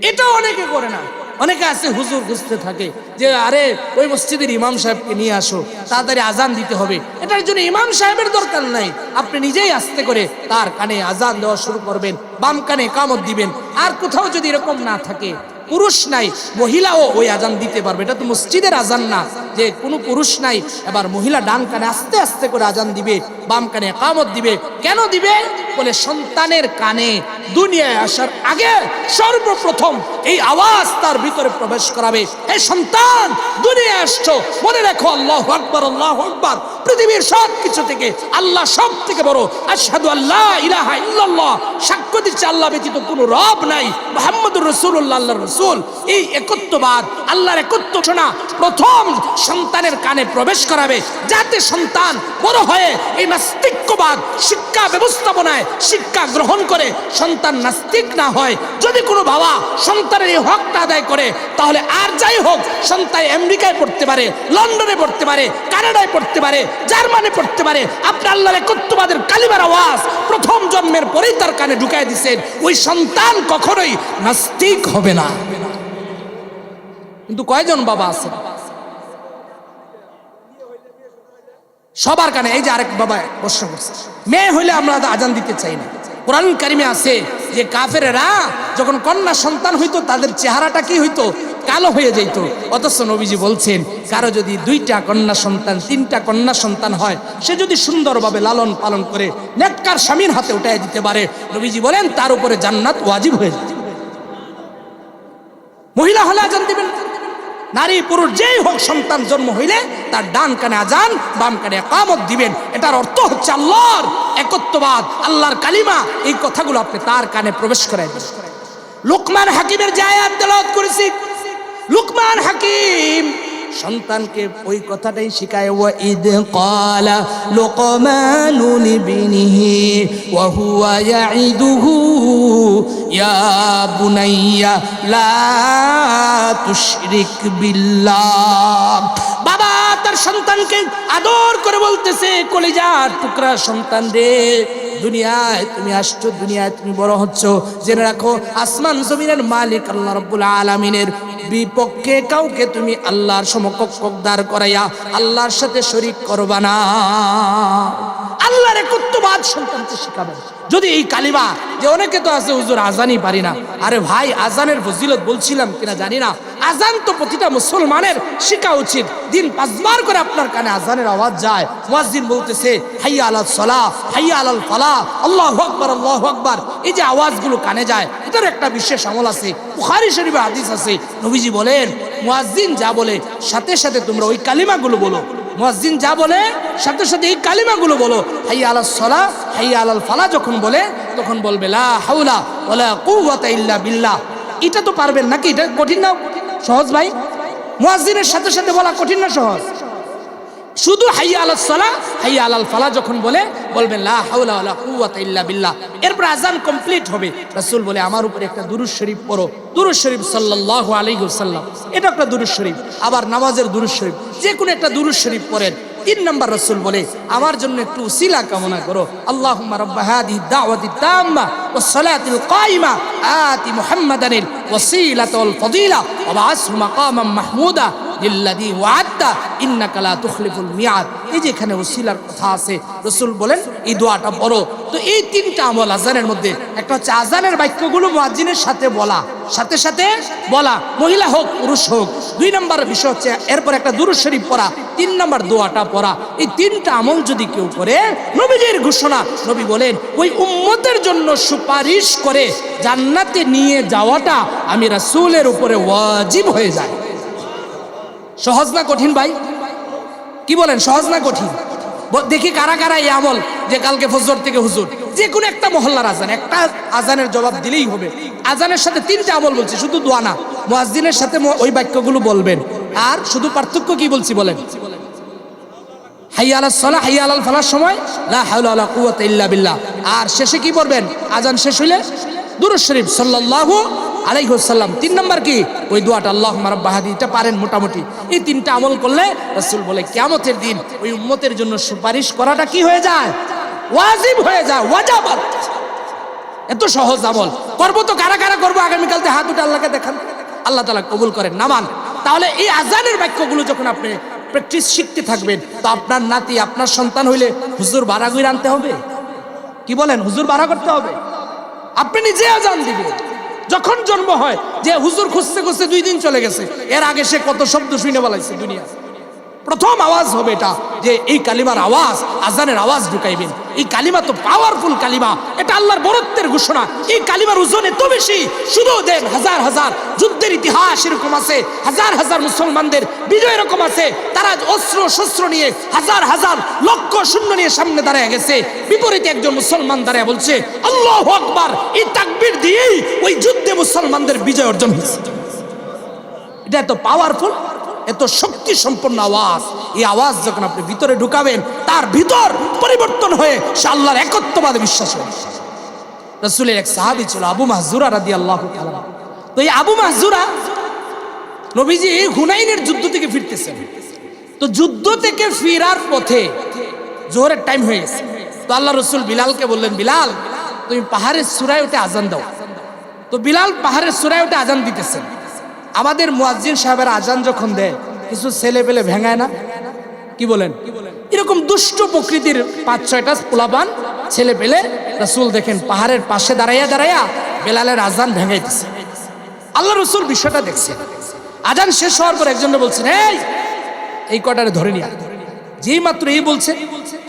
এটা অনেকে করে না। অনেকে আছে হুজুর খুঁজতে থাকে যে আরে ওই মসজিদের ইমাম সাহেবকে নিয়ে আসো, তাড়াতাড়ি আজান দিতে হবে। এটার জন্য ইমাম সাহেবের দরকার নাই, আপনি নিজেই আস্তে করে তার কানে আজান দেওয়া শুরু করবেন, বাম কানে ইকামত দিবেন। আর কোথাও যদি এরকম না থাকে, পুরুষ নাই মহিলাও ওই আজান দিতে পারবে। এটা তো মসজিদের আজান না যে কোনো পুরুষ নাই, এবার মহিলা ডান কানে আস্তে আস্তে করে আজান দিবে, বাম কানে ইকামত দিবে। কেন দিবে? বলে সন্তানের কানে দুনিয়ায় আসার আগে সর্বপ্রথম এই আওয়াজ তার ভিতরে প্রবেশ করাবে, এই সন্তান দুনিয়ায় আসছো, মনে রাখো আল্লাহু আকবার, আল্লাহু আকবার, পৃথিবীর সব কিছু থেকে আল্লাহ সব থেকে বড়, আশহাদু আল্লা ইলাহা ইল্লাল্লাহ, সাক্ষ্য দিচ্ছি আল্লাহ ব্যতীত কোনো রব নাই, মুহাম্মদুর রাসূলুল্লাহ আল্লাহর রাসূল। এই একত্ববাদ, আল্লাহর একত্ব শোনা প্রথম সন্তানের কানে প্রবেশ করাবে, যাতে সন্তান বড় হয়ে এই নাস্তিক্যবাদ শিক্ষা ব্যবস্থাপনায় শিক্ষা গ্রহণ করে সন্তান নাস্তিক না হয়। যদি কোনো বাবা সন্তানের এই হকটা আদায় করে, তাহলে আর যাই হোক সন্তান আমেরিকায় পড়তে পারে, লন্ডনে পড়তে পারে, কানাডায় পড়তে পারে, জার্মানি পড়তে পারে। আপনি আল্লাহর একত্ববাদের কালিমার আওয়াজ প্রথম জন্মের পরেই তার কানে ঢুকায় দিয়েছেন, ওই সন্তান কখনোই নাস্তিক হবে না। কিন্তু কয়জন বাবা আছে সবার কানে? এই যে আরেক বাবা প্রশ্ন করছে, মেয়ে হইলে আমরা আজান দিতে চাই না। কোরআন কারিমে আছে যে কাফেরেরা যখন কন্যা সন্তান হইতো, তাদের চেহারাটা কি হইতো? কালো হয়ে যেত। অথচ নবীজি বলছেন, কারো যদি 2টা কন্যা সন্তান 3টা কন্যা সন্তান হয়, সে যদি সুন্দরভাবে লালন পালন করে নেককার স্বামীর হাতে উঠায় দিতে পারে, নবীজি বলেন তার উপরে জান্নাত ওয়াজিব হয়ে যায়। মহিলা হলে আজান দিবেন, নারী পুরুষ যেই হোক, সন্তান জন্ম হইলে তার ডান কানে আজান, বাম কানে ইকামত দিবেন। এটার অর্থ হচ্ছে আল্লাহর একত্ববাদ, আল্লাহর কালিমা, এই কথাগুলো আপনি তার কানে প্রবেশ করায় দিন। লুকমান হাকিমের যে আয়াত তেলাওয়াত করেছি, লুকমান হাকিম সন্তানকে ওই কথাটাই শিখায়, ওয়া ইদ ক্বালা লুকমানু লিবনিহি ওয়া হুয়া ইয়াইদুহু ইয়া বুনাইয়া লা তুশরিক বিল্লাহ। বাবা তার সন্তানকে আদর করে বলতেছে, কলিজার টুকরা সন্তান রে, দুনিয়ায় তুমি আসছো, দুনিয়ায় তুমি বড় হচ্ছ, জেনে রাখো আসমান জমিনের মালিক আল্লাহ রাব্বুল আলামিনের বিপক্ষে কাউকে তুমি আল্লাহর সমকক্ষ দাঁড় করাইয়া আল্লাহর সাথে শরীক করবা না। আল্লাহর একত্ববাদ সন্তানকে শিখাবেন। যদি এই কালিমা, যে অনেকে তো আছে হুজুর আজানই পারি না, আরে ভাই আজানের ফজিলত বলছিলাম কিনা জানি না, আজান তো প্রতিটা মুসলমানের শিখা উচিত। দিন 5 বার করে আপনার কানে আজানের আওয়াজ যায়, মুয়াজ্জিন বলতেছে হাইয়া আলাস সালাহ, হাইয়া আলাল ফালাহ, আল্লাহু আকবার, আল্লাহু আকবার। এই যে আওয়াজগুলো কানে যায়, এটার একটা বিশেষ আমল আছে। বুখারী শরীফে হাদিস আছে, নবীজি বলেন মুয়াজ্জিন যা বলে সাথে সাথে তোমরা ওই কালিমাগুলো বলো। মুয়াজ্জিন যা বলে সাথে সাথে এই কালিমাগুলো বলো। হাইয়া আলাস সালাহ, হাইয়া আলাল ফালাহ যখন বলে তখন বলবে লা হাওলা ওয়ালা কুওয়াতা ইল্লা বিল্লাহ। এটা তো পারবেন নাকি? এটা কঠিন না সহজ ভাই? মুয়াজ্জিনের সাথে সাথে বলা কঠিন না সহজ? শুধু হাইয়া আলাস সালাহ, হাইয়া আলাল ফালাহ যখন বলে বলবেন লা হাওলা ওয়ালা কুওয়াতা ইল্লা বিল্লাহ। এরপর আজান কমপ্লিট হবে। রাসূল বলে আমার উপরে একটা দুরূদ শরীফ পড়ো। দুরূদ শরীফ সাল্লাল্লাহু আলাইহি ওয়াসাল্লাম, এটা একটা দুরূদ শরীফ। আবার নামাজের দুরূদ শরীফ, যে কোনো একটা দুরূদ শরীফ পড়েন। 3 নম্বর রাসূল বলে আমার জন্য একটু উসিলা কামনা করো। আল্লাহুম্মা রাব্বা হাদিহি দাওয়াতি তাম্মা ওয়াস সালাতিল কায়িমা আতি মুহাম্মাদানিল ওয়াসিলাতা ওয়াল ফাদিলা ওয়া বা'আসহু মাকামান মাহমুদা লিল্লাযী ওয়া'আদতা ইন্নাকা লা তুখলিফুল মিয়াদ। এই যে এখানে ওসিলার কথা আছে, রাসূল বলেন এই দোয়াটা পড়ো। তো এই 3টা আমল আজানের মধ্যে। একটা হচ্ছে আজানের বাক্যগুলো মুয়াজ্জিনের সাথে বলা, সাথে সাথে বলা, মহিলা হোক পুরুষ হোক। 2 নম্বর বিষয় হচ্ছে এরপর একটা দুরূদ শরীফ পড়া। 3 নম্বর দোয়াটা পড়া। এই 3টা আমল যদি কেউ করে, নবীজির ঘোষণা, নবী বলেন ওই উম্মতের জন্য সুপারিশ করে জান্নাতে নিয়ে যাওয়াটা আমি রাসূলের উপরে ওয়াজিব হয়ে যায়। সহজ না কঠিন ভাই? কি বলেন, সহজ না কঠিন? দেখি কারা কারা এই আমল, যে কালকে ফজর থেকে হুজুর যে কোনো একটা মহল্লার আজান, একটা আজানের জবাব দিলেই হবে। আজানের সাথে 3টা আমল বলছি, শুধু দোয়া না। মুয়াজ্জিনের সাথে ওই বাক্যগুলো বলবেন। আর শুধু পার্থক্য কি বলছি বলেন? হাইয়া আলাস সালাহ, হাইয়া আলাল ফালাহর সময় লা হাওলা ওয়ালা কুওয়াতা ইল্লা বিল্লাহ। আর শেষে কি পড়বেন? আজান শেষ হইলে দুরূদ শরীফ সাল্লাল্লাহু আলাইহি ওয়াসাল্লাম। 3 নম্বর কি? ওই দোয়াটা আল্লাহুম্মা রাব্বা হাদিহি, এটা পারেন মোটামুটি। এই 3টা আমল করলে রাসূল বলে কিয়ামতের দিন ওই উম্মতের জন্য সুপারিশ করাটা কি হয়ে যায়? ওয়াজিব হয়ে যায়, ওয়াজাবাত। এত সহজ আমল করবো তো কারা কারা করবো? আগামীকালতে হাত উঠে আল্লাহকে দেখান, আল্লাহ তাআলা কবুল করেন। নামান। তাহলে এই আজানের বাক্যগুলো যখন আপনি প্র্যাকটিস শিখতে থাকবেন, তো আপনার নাতি, আপনার সন্তান হইলে হুজুর ভাড়া করে আনতে হবে। কি বলেন? হুজুর ভাড়া করতে হবে। আপনি নিজে আজান দিবেন। যখন জন্ম হয়, যে হুজুর খুঁজতে খুঁজতে 2 দিন চলে গেছে, এর আগে সে কত শব্দ শুনে বলাইছে দুনিয়া। প্রথম আওয়াজ হবে এটা, যে এই কালিমার আওয়াজ, আজানের আওয়াজ ঢুকাইবেন। এই কালিমা তো পাওয়ারফুল কালিমা, এটা আল্লাহর বরত্বের ঘোষণা। এই কালিমার ওজন এত বেশি, শুধু দেন হাজার হাজার যুদ্ধের ইতিহাস এরকম আছে, হাজার হাজার মুসলমানদের বিজয় এরকম আছে। তারা অস্ত্র শস্ত্র নিয়ে হাজার হাজার লক্ষ সৈন্য নিয়ে সামনে দাঁড়ায় গেছে, বিপরীতে একজন মুসলমান দাঁড়ায় বলছে আল্লাহু আকবার। এই তাকবীর দিয়েই ওই যুদ্ধে মুসলমানদের বিজয় অর্জন হয়েছে। এটা এত পাওয়ারফুল, এত শক্তি সম্পন্ন আওয়াজ। এই আওয়াজ যখন আপনি ভিতরে ঢুকাবেন, তার ভিতর পরিবর্তন হয়ে সে আল্লাহর একত্ববাদে বিশ্বাস হয়। রাসূলের এক সাহাবী ছিল আবু মাহজুরা রাদিয়াল্লাহু তাআলা। তো এই আবু মাহজুরা, নবীজি হুনাইনের যুদ্ধ থেকে ফিরতেছেন। তো যুদ্ধ থেকে ফেরার পথে জোহরের টাইম হয়ে গেছে। তো আল্লাহ রাসূল বিলালকে বললেন, বিলাল তুমি পাহাড়ের চূড়ায় উঠে আজান দাও। তো বিলাল পাহাড়ের চূড়ায় উঠে আজান দিতেছেন। আমাদের মুয়াজ্জিন সাহেবের আজান যখন দেয়, কিছু ছেলে পেলে ভেঙায় না? কি বলেন? এরকম দুষ্ট প্রকৃতির 5-6টা পোলাপান ছেলে পেলে রাসূল দেখেন পাহাড়ের পাশে দাঁড়াইয়া দাঁড়াইয়া বেলালের আজান ভেঙাইতেছে। আল্লাহ রাসূল বিষয়টা দেখছেন। আজান শেষ হওয়ার পর একজনে বলছেন, এই কটারে ধরে নিয়া। যেই মাত্র এই বলছে,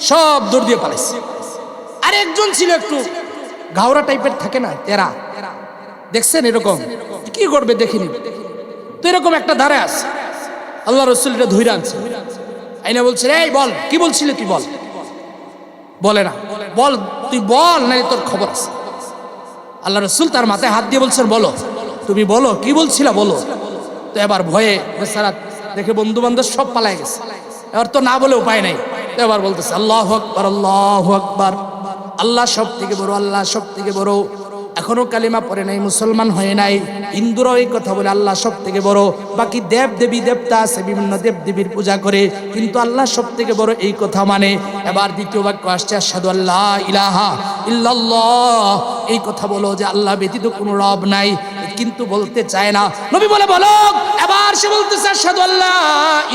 সব দৌড় দিয়ে পালাইছে। আর একজন ছিল একটু ঘাওড়া টাইপের, থাকে না, তেরা, দেখছেন এরকম, কি করবে দেখিনি। তো এরকম একটা ধারে আছে, আল্লাহ রাসূল এটা ধইরা আনছে, আইনা বলছে, এই বল, কি বলছিলে তুই, বল। বলে না, বল তুই বল, নাই তোর খবর আছে। আল্লাহ রাসূল তার মাথায় হাত দিয়ে বলছেন, বলো, তুমি বলো কি বলছিলা, বলো। তো এবার ভয়ে বেচারা দেখে বন্ধু বান্ধব সব পালায় গেছে, এবার তো না বলে উপায় নাই। তো এবার বলতেছে আল্লাহু আকবার, আল্লাহু আকবার, আল্লাহ সব থেকে বড়, আল্লাহ সব থেকে বড়। এখনো কালিমা পড়ে নাই, মুসলমান হয়ে নাই। হিন্দুরাও এই কথা বলে আল্লাহ সব থেকে বড়। বাকি দেব দেবী দেবতা আছে, বিভিন্ন দেব দেবীর পূজা করে, কিন্তু আল্লাহ সব থেকে বড় এই কথা মানে। এবার দ্বিতীয় বাক্য আসছে, আশহাদু আল্লা ইলাহা ইল্লাল্লাহ, এই কথা বলো যে আল্লাহ ব্যতীত কোনো রব নাই, কিন্তু বলতে চায় না। নবী বলে বলো। এবার সে বলতেছে আশহাদু আল্লা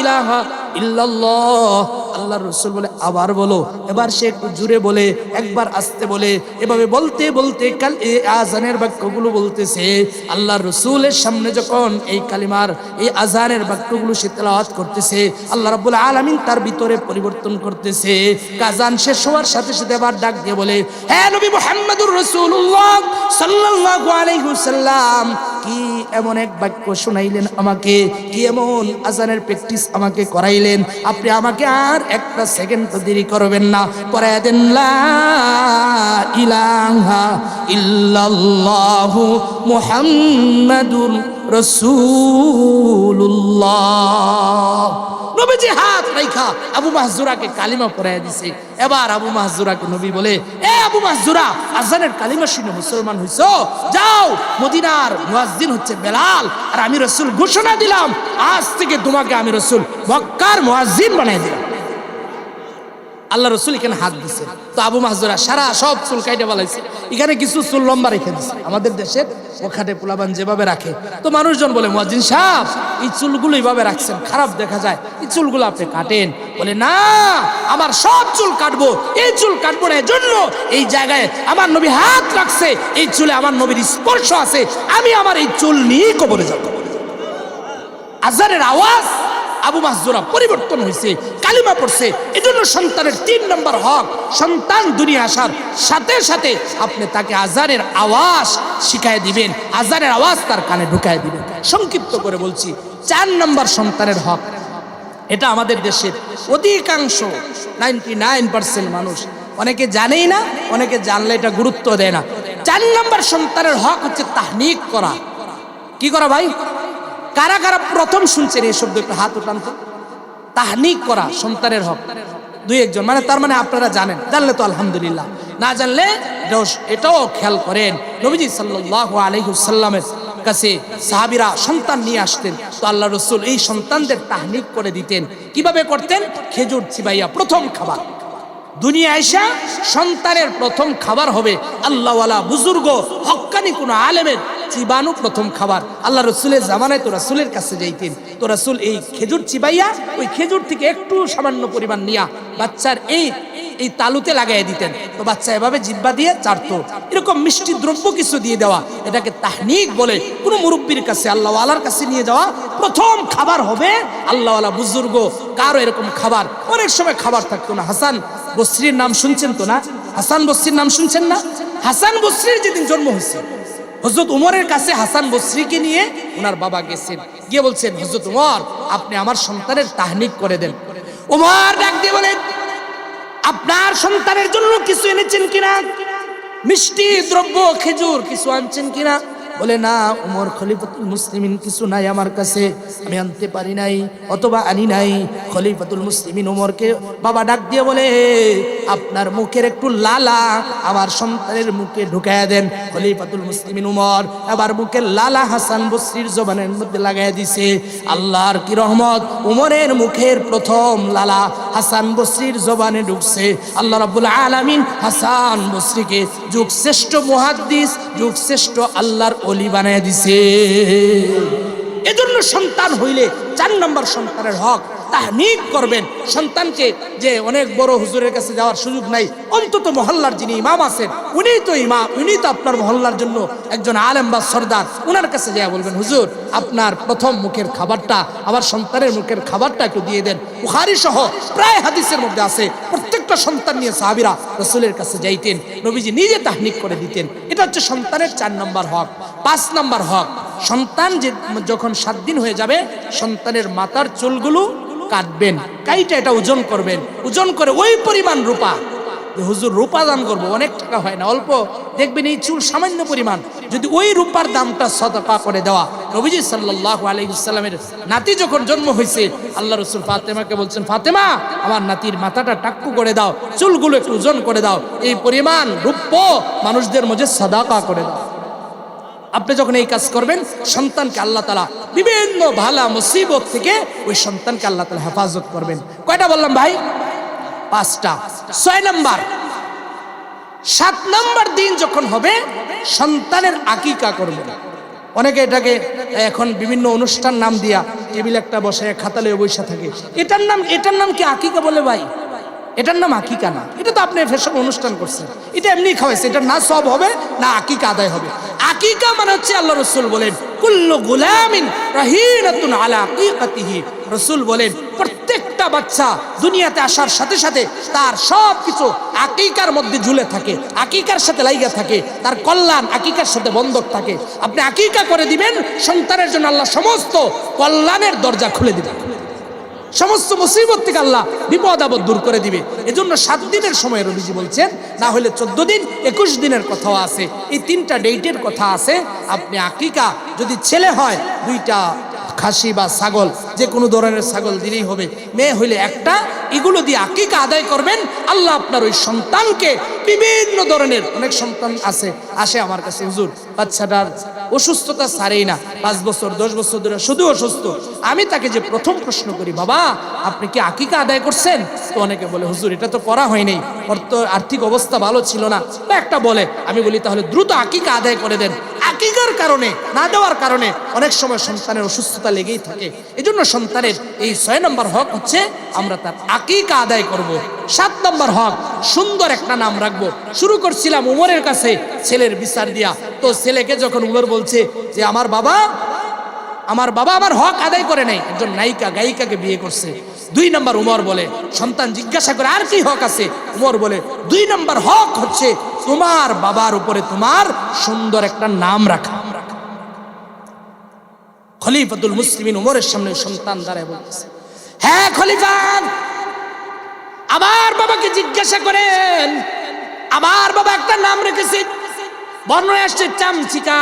ইলাহা ইল্লাল্লাহ। আল্লাহর রাসূল বলে আবার বলো। এবার সে একটু জোরে বলে, একবার আস্তে বলে, এভাবে বলতে বলতে কাল এই আজানের বাক্যগুলো বলতেছে। আল্লাহর রাসূলের সামনে যখন এই কালিমার এই আজানের বাক্যগুলো সে তেলাওয়াত করতেছে, আল্লাহ রাব্বুল আলামিন তার ভিতরে পরিবর্তন করতেছে। আজান শেষ হওয়ার সাথে সাথে আবার ডাক দিয়ে বলে, হে নবী মুহাম্মদুর রাসূলুল্লাহ সাল্লাল্লাহু আলাইহি ওয়াসাল্লাম, কি এমন এক বাক্য শুনাইলেন আমাকে, কি এমন আজানের প্র্যাকটিস আমাকে করাইলেন, আপনি আমাকে আর একটা সেকেন্ড তো দেরি করবেন না, পড়ায়া দেন লা ইলাহা ইল্লাল্লাহু মুহাম্মাদুর রাসূলুল্লাহ। নবীজি হাত রাইখা আবু মাহজুরাকে কালিমা পড়াইয়া দিছে। এবার আবু মাহজুরাকে নবী বলে, এ আবু মাহজুরা, আজানের কালিমা শুনে মুসলমান হইছো, যাও, মদিনার মুয়াজ্জিন হচ্ছে বেলাল, আর আমি রাসূল ঘোষণা দিলাম আজ থেকে তোমাকে আমি রাসূল মক্কার মুয়াজ্জিন বানাই দিলাম। আল্লাহ রাসূল এখানে হাত দিছে। তো আবু মাহজুরা সারা সব চুল কাইটে বলাইছে, এখানে কিছু চুল লম্বা রেখে দিছে, আমাদের দেশের ওখানে পোলাবান যেভাবে রাখে। তো মানুষজন বলে, মুয়াজ্জিন সাহেব এই চুলগুলো এইভাবে রাখছেন, খারাপ দেখা যায়, এই চুলগুলো আপনি কাটেন। বলে, না, আমার সব চুল কাটবো, এই চুল কাটবো না, এজন্য এই জায়গায় আমার নবী হাত রাখছে, এই চুলে আমার নবীর স্পর্শ আছে, আমি আমার এই চুল নিয়ে কবরে যাব। আজানের আওয়াজ আবু মাহজুরা পরিবর্তন হয়েছে, কালিমা পড়ছে। এজন্য সন্তানের 3 নম্বর হক, সন্তান দুনিয়া আসার সাথে সাথে আপনি তাকে আজানের আওয়াজ শিখায় দিবেন, আজানের আওয়াজ তার কানে ঢুকায় দিবেন। সংক্ষিপ্ত করে বলছি, 4 নম্বর সন্তানের হক, এটা আমাদের দেশের অধিকাংশ 99% মানুষ অনেকে জানেই না, অনেকে জানলে এটা গুরুত্ব দেয় না। 4 নম্বর সন্তানের হক হচ্ছে তাহনিক করা। কি করা ভাই? কারা কারা প্রথম শুনছেন এই শব্দ, একটু হাত উঠান তো। তাহনিক করা সন্তানের হক, 2-1 জন, মানে তার মানে আপনারা জানেন, জানলে তো আলহামদুলিল্লাহ, না জানলে এটাও খেয়াল করেন। নবীজি সাল্লাল্লাহু আলাইহি ওয়াসাল্লামের কাছে সাহাবীরা সন্তান নিয়ে আসতেন, তো আল্লাহ রাসূল এই সন্তানদের তাহনিক করে দিতেন। কিভাবে করতেন? খেজুর চিবাইয়া প্রথম খাবার। দুনিয়া আইসা সন্তানের প্রথম খাবার হবে আল্লাহওয়ালা বুজুর্গ হক্কানি কোন আলেমের চিবানো প্রথম খাবার। আল্লাহ রসুলের জামানায় তো রাসূলের কাছে যাইতেন, তো রাসূল এই খেজুর চিবাইয়া ওই খেজুর থেকে একটু সামান্য পরিমাণ নিয়া বাচ্চার এই তালুতে লাগাই দিতেন, তো বাচ্চা এভাবে জিহ্বা দিয়ে চাটতো। এরকম মিষ্টি দ্রব্য কিছু দিয়ে দেওয়া, এটাকে তাহনিক বলে। কোনো মুরব্বীর কাছে, আল্লাহওয়ালার কাছে নিয়ে যাওয়া প্রথম খাবার হবে আল্লাহওয়ালা বুজুর্গ কারো এরকম খাবার। অনেক সময় খাবার থাকতো না। হাসান বসরির নাম শুনছেন তো না? হাসান বসরির নাম শুনছেন না? হাসান বসরির যেদিন জন্ম হয়েছে, হযরত উমরের কাছে হাসান বসরিকে নিয়ে ওনার বাবা গেছেন, গিয়ে বলছেন, হযরত উমর, আপনি আমার সন্তানের তাহনিক করে দেন। উমর ডাক দিয়ে বলেন, আপনার সন্তানের জন্য কিছু এনেছেন কিনা? মিষ্টি দ্রব্য, খেজুর কিছু আনছেন কিনা? বলে, না উমর খলিফাতুল মুসলিমিন, কিছু নাই আমার কাছে, আমি আনতে পারি নাই অথবা আনি নাই। খলিফাতুল মুসলিমিন উমরকে বাবা ডাক দিয়ে বলে, আপনার মুখের একটু লালা আমার সন্তানের মুখে ঢুকাইয়া দেন। খলিফাতুল মুসলিমিন উমর এবার মুখের লালা হাসান বসরির জবানের মধ্যে লাগাইয়া দিছে। আল্লাহর কি রহমত, উমরের মুখের প্রথম লালা হাসান বসরির জবানে ঢুকছে। আল্লাহ রাব্বুল আলামিন হাসান বসরিকে যুগশ্রেষ্ঠ মুহাদ্দিস, যুগশ্রেষ্ঠ আল্লাহর ওলি বানায় দিছে। এজন্য সন্তান হইলে 4 নম্বর সন্তানের হক তাহনিক করবেন। সন্তানকে যে অনেক বড় হুজুরের কাছে যাওয়ার সুযোগ নাই, অন্তত মহল্লার যিনি ইমাম আছেন উনি তো ইমাম, উনি তো আপনার মহল্লার জন্য একজন আলেম বা সরদার, উনার কাছে যা বলবেন, হুজুর আপনার প্রথম মুখের খাবারটা আমার সন্তানের মুখের খাবারটা একটু দিয়ে দেন। বুখারী সহ প্রায় হাদিসের মধ্যে আছে, প্রত্যেকটা সন্তান নিয়ে সাহাবীরা রাসূলের কাছে যাইতেন, নবীজি নিজে তাহনিক করে দিতেন। এটা হচ্ছে সন্তানের 4 নম্বর হক। 5 নম্বর হক, সন্তান যে যখন 7 দিন হয়ে যাবে, সন্তানের মাথার চুলগুলো কাটবেন, কাইটা এটা ওজন করবেন, ওজন করে ওই পরিমাণ রূপা, হুজুর রূপা দান করবো, অনেক টাকা হয় না, অল্প, দেখবেন এই চুল সামান্য পরিমাণ, যদি ওই রূপার দামটা সদকা করে দেওয়া। নবীজি সাল্লাল্লাহু আলাইহি ওয়াসাল্লামের নাতি যখন জন্ম হয়েছে, আল্লাহ রাসূল ফাতেমাকে বলছেন, ফাতেমা আমার নাতির মাথাটা টাক্কু করে দাও, চুলগুলো একটু ওজন করে দাও, এই পরিমাণ রূপ্য মানুষদের মধ্যে সদকা করে দাও। আপনি যখন এই কাজ করবেন, সন্তানকে আল্লাহ তাআলা বিভিন্ন ভালা মুসিবত থেকে ওই সন্তানকে আল্লাহ তাআলা হেফাজত করবেন। কয়টা বললাম ভাই? 5টা। 6 নম্বর, 7 নম্বর দিন যখন হবে সন্তানের আকিকা করবেন। অনেকে এটাকে এখন বিভিন্ন অনুষ্ঠান নাম দিয়া টেবিল একটা বসে খাতালে বৈশা থাকে, এটার নাম কি আকিকা বলে ভাই? এটার নাম আকিকা না, এটা তো আপনি ফ্যাশন অনুষ্ঠান করছেন, এটা এমনি খাওয়াইছে, এটা না সব হবে না আকিকা আদায় হবে। আকিকা মানে হচ্ছে আল্লাহ রসুল বলেন কুল্লু গুলামিন রাহিনাতুন আলা আকিকাতিহি। রসুল বলেন প্রত্যেকটা বাচ্চা দুনিয়াতে আসার সাথে সাথে তার সব কিছু আকিকার মধ্যে ঝুলে থাকে, আকিকার সাথে লাইগা থাকে, তার কল্যাণ আকিকার সাথে বন্ধক থাকে। আপনি আকিকা করে দিবেন, সন্তানের জন্য আল্লাহ সমস্ত কল্যাণের দরজা খুলে দিবেন, সমস্ত মুসিবত থেকে আল্লাহ বিপদ আপদ দূর করে দিবে। এজন্য 7 দিনের সময় নবীজি বলছেন, না হলে 14 দিন 21 দিনের কথাও আছে, এই 3টা ডেটের কথা আছে। আপনি আকিকা যদি ছেলে হয় 2টা খাসি বা ছাগল, যে কোনো ধরনের ছাগল দিলেই হবে, মেয়ে হইলে একটা, এগুলো দিয়ে আকিকা আদায় করবেন। আল্লাহ আপনার ওই সন্তানকে বিভিন্ন ধরনের, অনেক সন্তান আসে আমার কাছে, হুজুর বাচ্চাটার অসুস্থতা ছাড়েই না, 5 বছর 10 বছর ধরে শুধু অসুস্থ। আমি তাকে যে প্রথম প্রশ্ন করি, বাবা আপনি কি আকিকা আদায় করছেন? তো অনেকে বলে হুজুর এটা তো করা হয়নি, ওর তো আর্থিক অবস্থা ভালো ছিল না, বা একটা বলে। আমি বলি তাহলে দ্রুত আকিকা আদায় করে দেন। আকিকার কারণে, না দেওয়ার কারণে অনেক সময় সন্তানের অসুস্থতা লেগেই থাকে। এজন্য সন্তানের এই 6 নম্বর হক হচ্ছে আমরা তার আকিকা আদায় করব। 7 নম্বর হক, সুন্দর একটা নাম রাখবো। শুরু করছিলাম উমরের কাছে ছেলের বিচার দিয়া, তো ছেলেকে যখন উমর বলছে যে আমার বাবা আমার হক আদায় করে নাই, একজন নায়িকা গায়িকাকে বিয়ে করছে। 2 নম্বর উমর বলে, সন্তান জিজ্ঞাসা করে আর কি হক আছে? উমর বলে 2 নম্বর হক হচ্ছে তোমার বাবার উপরে তোমার সুন্দর একটা নাম রাখা। খলিফাতুল মুসলিমিন উমরের সামনে সন্তান দাঁড়ায় বলতেছে, হ্যাঁ খলিফা, আমার বাবাকে জিজ্ঞাসা করেন, আমার বাবা একটা নাম রেখেছে, বর্ণনায় আসছে চামচিকা